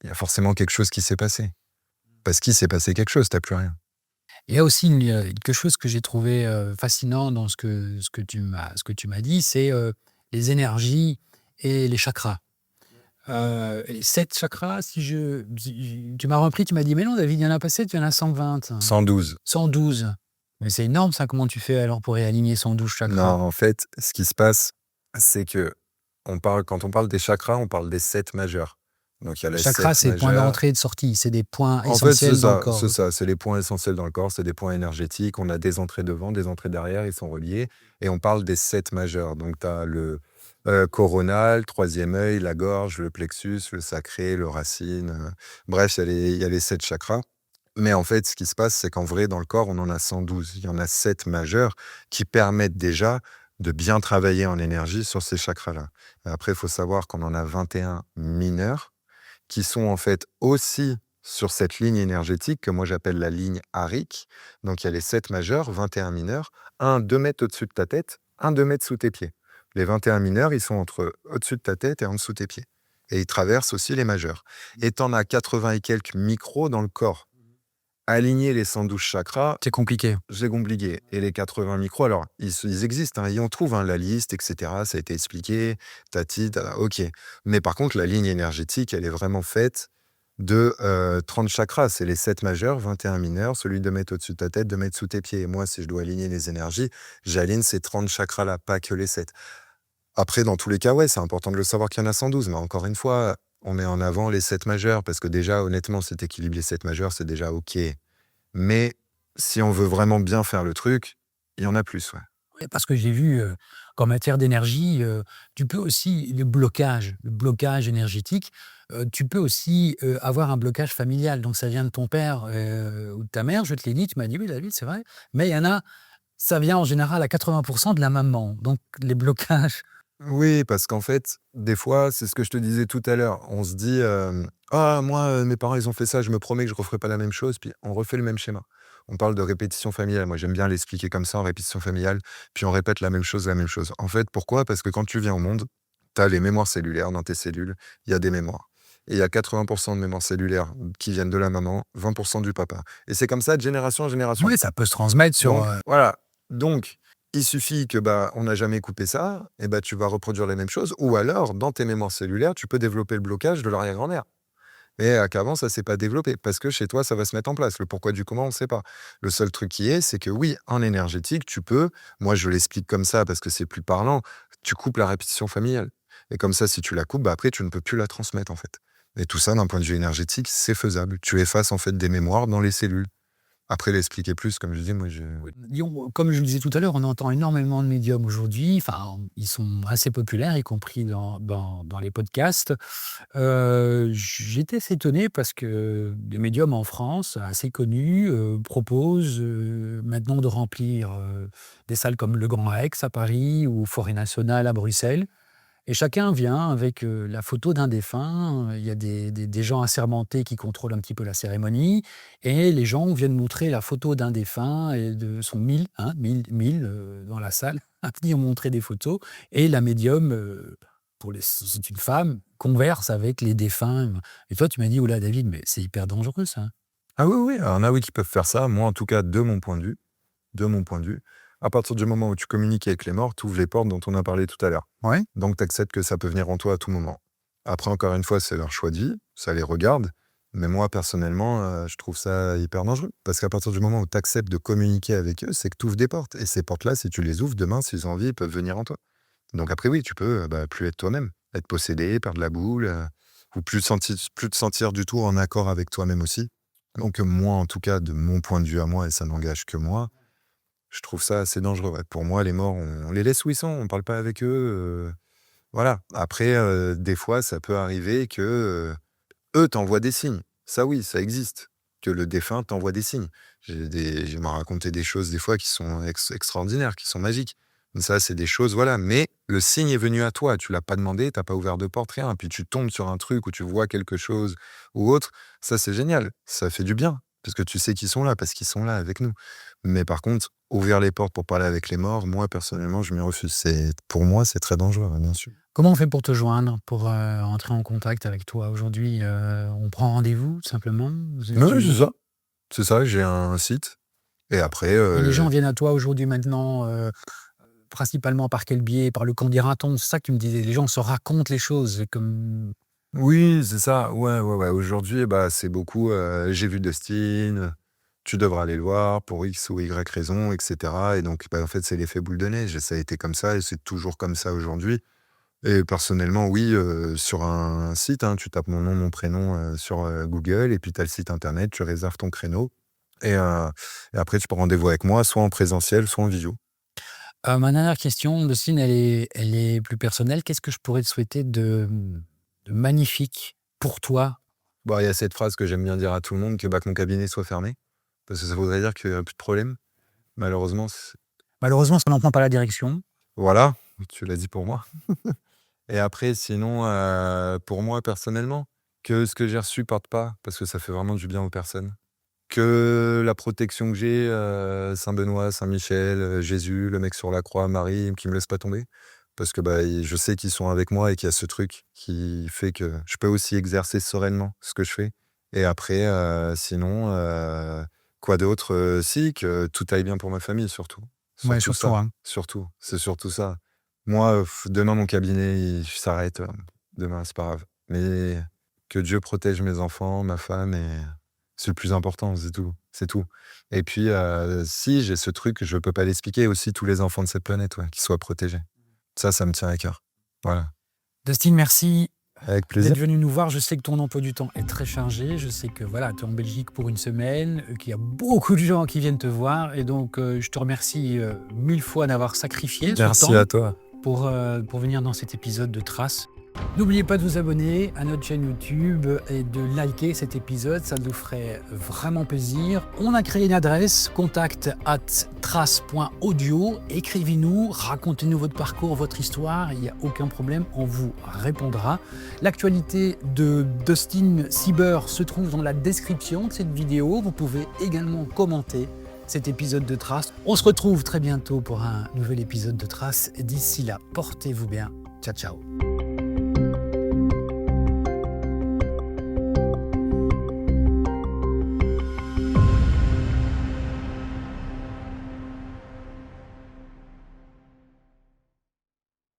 il y a forcément quelque chose qui s'est passé». Parce qu'il s'est passé quelque chose, tu plus rien. Il y a aussi quelque chose que j'ai trouvé, fascinant dans ce que tu m'as dit, c'est, les énergies et les chakras. Et 7 chakras, si tu m'as repris, tu m'as dit: «Mais non David, il y en a pas 7, il y en a 120, 112. 112». Mais c'est énorme ça, comment tu fais alors pour réaligner 112 Non, chakras? en fait, ce qui se passe, c'est que quand on parle des chakras, on parle des 7 majeurs. Donc il y a Les les chakras, 7 c'est point majeurs. d'entrée et de sortie, c'est des points En fait, essentiels dans le corps. c'est les points essentiels dans le corps, c'est des points énergétiques. On a des entrées devant, des entrées derrière, ils sont reliés et on parle des 7 majeurs. Donc tu as le, coronal, 3e œil, la gorge, le plexus, le sacré, le racine, bref, il y a les 7 chakras. Mais en fait, ce qui se passe, c'est qu'en vrai, dans le corps, on en a 112. Il y en a 7 majeurs qui permettent déjà de bien travailler en énergie sur ces chakras-là. Après, il faut savoir qu'on en a 21 mineurs qui sont en fait aussi sur cette ligne énergétique que moi j'appelle la ligne arique. Donc il y a les 7 majeurs, 21 mineurs, un 2 mètres au-dessus de ta tête, un 2 mètres sous tes pieds. Les 21 mineurs, ils sont entre au-dessus de ta tête et en dessous de tes pieds. Et ils traversent aussi les majeurs. Et t'en as 80 et quelques micros dans le corps. Aligner les 112 chakras, C'est compliqué. c'est compliqué. Et les 80 micros, alors, ils existent, hein, et on trouve, hein, la liste, etc. Ça a été expliqué, ok. Mais par contre, la ligne énergétique, elle est vraiment faite de 30 chakras. C'est les 7 majeurs, 21 mineurs, celui de 2 mètres au-dessus de ta tête, 2 mètres sous tes pieds. Et moi, si je dois aligner les énergies, j'aligne ces 30 chakras-là, pas que les 7. Après, dans tous les cas, ouais, c'est important de le savoir qu'il y en a 112. Mais encore une fois, on met en avant les 7 majeurs, parce que déjà, honnêtement, cet équilibre les 7 majeurs, c'est déjà ok. Mais si on veut vraiment bien faire le truc, il y en a plus, ouais. Ouais, parce que j'ai vu, qu'en matière d'énergie, tu peux aussi le blocage énergétique, tu peux aussi, avoir un blocage familial. Donc ça vient de ton père, ou de ta mère, je te l'ai dit, tu m'as dit: «Oui David, c'est vrai». Mais il y en a, ça vient en général à 80 de la maman. Donc les blocages Oui, parce qu'en fait, des fois, c'est ce que je te disais tout à l'heure, on se dit, «Ah moi, mes parents ils ont fait ça, je me promets que je referai pas la même chose», puis on refait le même schéma. On parle de répétition familiale, moi j'aime bien l'expliquer comme ça, en répétition familiale, puis on répète la même chose, la même chose. En fait, pourquoi? Parce que quand tu viens au monde, tu as les mémoires cellulaires dans tes cellules, il y a des mémoires et il y a 80 de mémoires cellulaires qui viennent de la maman, 20 du papa et c'est comme ça de génération en génération. Oui, ça peut se transmettre sur, Donc voilà, donc il suffit que, bah, on n'a jamais coupé ça et bah, tu vas reproduire les mêmes choses ou alors dans tes mémoires cellulaires, tu peux développer le blocage de l'arrière-grand-mère et qu'avant ça s'est pas développé parce que chez toi, ça va se mettre en place. Le pourquoi du comment, on ne sait pas. Le seul truc qui est, c'est que oui, en énergétique, tu peux moi je l'explique comme ça parce que c'est plus parlant, tu coupes la répétition familiale et comme ça, si tu la coupes, bah, après tu ne peux plus la transmettre, en fait et tout ça, d'un point de vue énergétique, c'est faisable. Tu effaces, en fait, des mémoires dans les cellules. Après l'expliquer plus, comme je dis, moi je oui, disons, comme je le disais tout à l'heure, on entend énormément de médiums aujourd'hui, enfin, ils sont assez populaires, y compris dans les podcasts. J'étais assez étonné parce que des médiums en France, assez connus, proposent, maintenant de remplir, des salles comme le Grand Rex à Paris ou Forêt Nationale à Bruxelles. Et chacun vient avec, la photo d'un défunt. Il y a des gens assermentés qui contrôlent un petit peu la cérémonie et les gens viennent montrer la photo d'un défunt et de sont 1000, hein, 1000, dans la salle à venir montrer des photos et la médium, pour les c'est une femme, converse avec les défunts. Et toi, tu m'as dit: «Ouh là, David, mais c'est hyper dangereux ça». ah oui, oui, il y en a oui qui peuvent faire ça. Moi, en tout cas, de mon point de vue, à partir du moment où tu communiques avec les morts, tu ouvres les portes dont on a parlé tout à l'heure. Ouais. Donc, tu acceptes que ça peut venir en toi à tout moment. Après, encore une fois, c'est leur choix de vie, ça les regarde. Mais moi, personnellement, je trouve ça hyper dangereux. Parce qu'à partir du moment où tu acceptes de communiquer avec eux, c'est que tu ouvres des portes. Et ces portes-là, si tu les ouvres, demain, s'ils ont envie, ils peuvent venir en toi. Donc après, oui, tu peux bah, plus être toi-même, être possédé, perdre la boule, ou plus te sentir du tout en accord avec toi-même aussi. Donc moi, en tout cas, de mon point de vue à moi, et ça n'engage que moi, je trouve ça assez dangereux. Ouais. Pour moi, les morts, on les laisse où ils sont, on ne parle pas avec eux. Voilà. Après, des fois, ça peut arriver que eux t'envoient des signes. Ça, oui, ça existe. Que le défunt t'envoie des signes. J'ai m'a raconté des choses des fois qui sont extraordinaires, qui sont magiques. Donc ça, c'est des choses, voilà. Mais le signe est venu à toi. Tu l'as pas demandé, t'as pas ouvert de porte, rien. Puis tu tombes sur un truc où tu vois quelque chose ou autre. Ça, c'est génial. Ça fait du bien. Parce que tu sais qu'ils sont là, parce qu'ils sont là avec nous. Mais par contre, ouvrir les portes pour parler avec les morts, moi, personnellement, je m'y refuse. Pour moi, c'est très dangereux, ouais, bien sûr. Comment on fait pour te joindre, pour, entrer en contact avec toi aujourd'hui? On prend rendez-vous tout simplement? Vous Oui, c'est tu ça. C'est ça, j'ai un site. Et après, Et les gens viennent à toi aujourd'hui maintenant, principalement par quel biais? Par le qu'en dira-t-on? C'est ça que tu me disais, les gens se racontent les choses comme oui, c'est ça. Ouais, ouais, ouais. Aujourd'hui, bah, c'est beaucoup, «J'ai vu Dustin, tu devrais aller le voir pour X ou Y raison» et cetera et donc bah, en fait, c'est l'effet boule de neige et ça a été comme ça et c'est toujours comme ça aujourd'hui et personnellement, oui, sur un site, hein, tu tapes mon nom, mon prénom, sur, Google et puis tu as le site internet, tu réserves ton créneau et après tu prends rendez-vous avec moi, soit en présentiel, soit en visio. Ma dernière question, Dostine, elle est plus personnelle. Qu'est-ce que je pourrais te souhaiter de magnifique pour toi? Bah, il y a cette phrase que j'aime bien dire à tout le monde que, bah, que mon cabinet soit fermé parce que ça voudrait dire qu'il y a plus de problème. Malheureusement, Malheureusement, ça n'en prend pas la direction. voilà, tu l'as dit pour moi. Et après, sinon, pour moi, personnellement, que ce que j'ai reçu parte pas, parce que ça fait vraiment du bien aux personnes. Que la protection que j'ai, saint Benoît, saint Michel, Jésus, le mec sur la croix, Marie, qui me laisse pas tomber. Parce que, bah, je sais qu'ils sont avec moi et qu'il y a ce truc qui fait que je peux aussi exercer sereinement ce que je fais. Et après, sinon, quoi d'autre? Si, que tout aille bien pour ma famille surtout. Ouais, Surtout surtout, ça, hein. surtout, c'est surtout ça. Moi, demain mon cabinet il s'arrête, demain, c'est pas grave. Mais que Dieu protège mes enfants, ma femme et c'est le plus important, c'est tout, c'est tout. Et puis, si j'ai ce truc, je peux pas l'expliquer aussi tous les enfants de cette planète, ouais, qu'ils soient protégés. Ça me tient à cœur. Voilà. Dustin, merci Avec plaisir. d'être venu nous voir. Je sais que ton emploi du temps est très chargé. Je sais que voilà, tu es en Belgique pour une semaine, qu'il y a beaucoup de gens qui viennent te voir et donc je te remercie, 1000 fois d'avoir sacrifié ce Merci temps à toi. pour venir dans cet épisode de Traces. N'oubliez pas de vous abonner à notre chaîne YouTube et de liker cet épisode, ça nous ferait vraiment plaisir. On a créé une adresse contact@trace.audio. Écrivez-nous, racontez-nous votre parcours, votre histoire, il n'y a aucun problème, on vous répondra. L'actualité de Dustin Sieber se trouve dans la description de cette vidéo. Vous pouvez également commenter cet épisode de Trace. On se retrouve très bientôt pour un nouvel épisode de Trace. D'ici là, portez-vous bien. Ciao, ciao.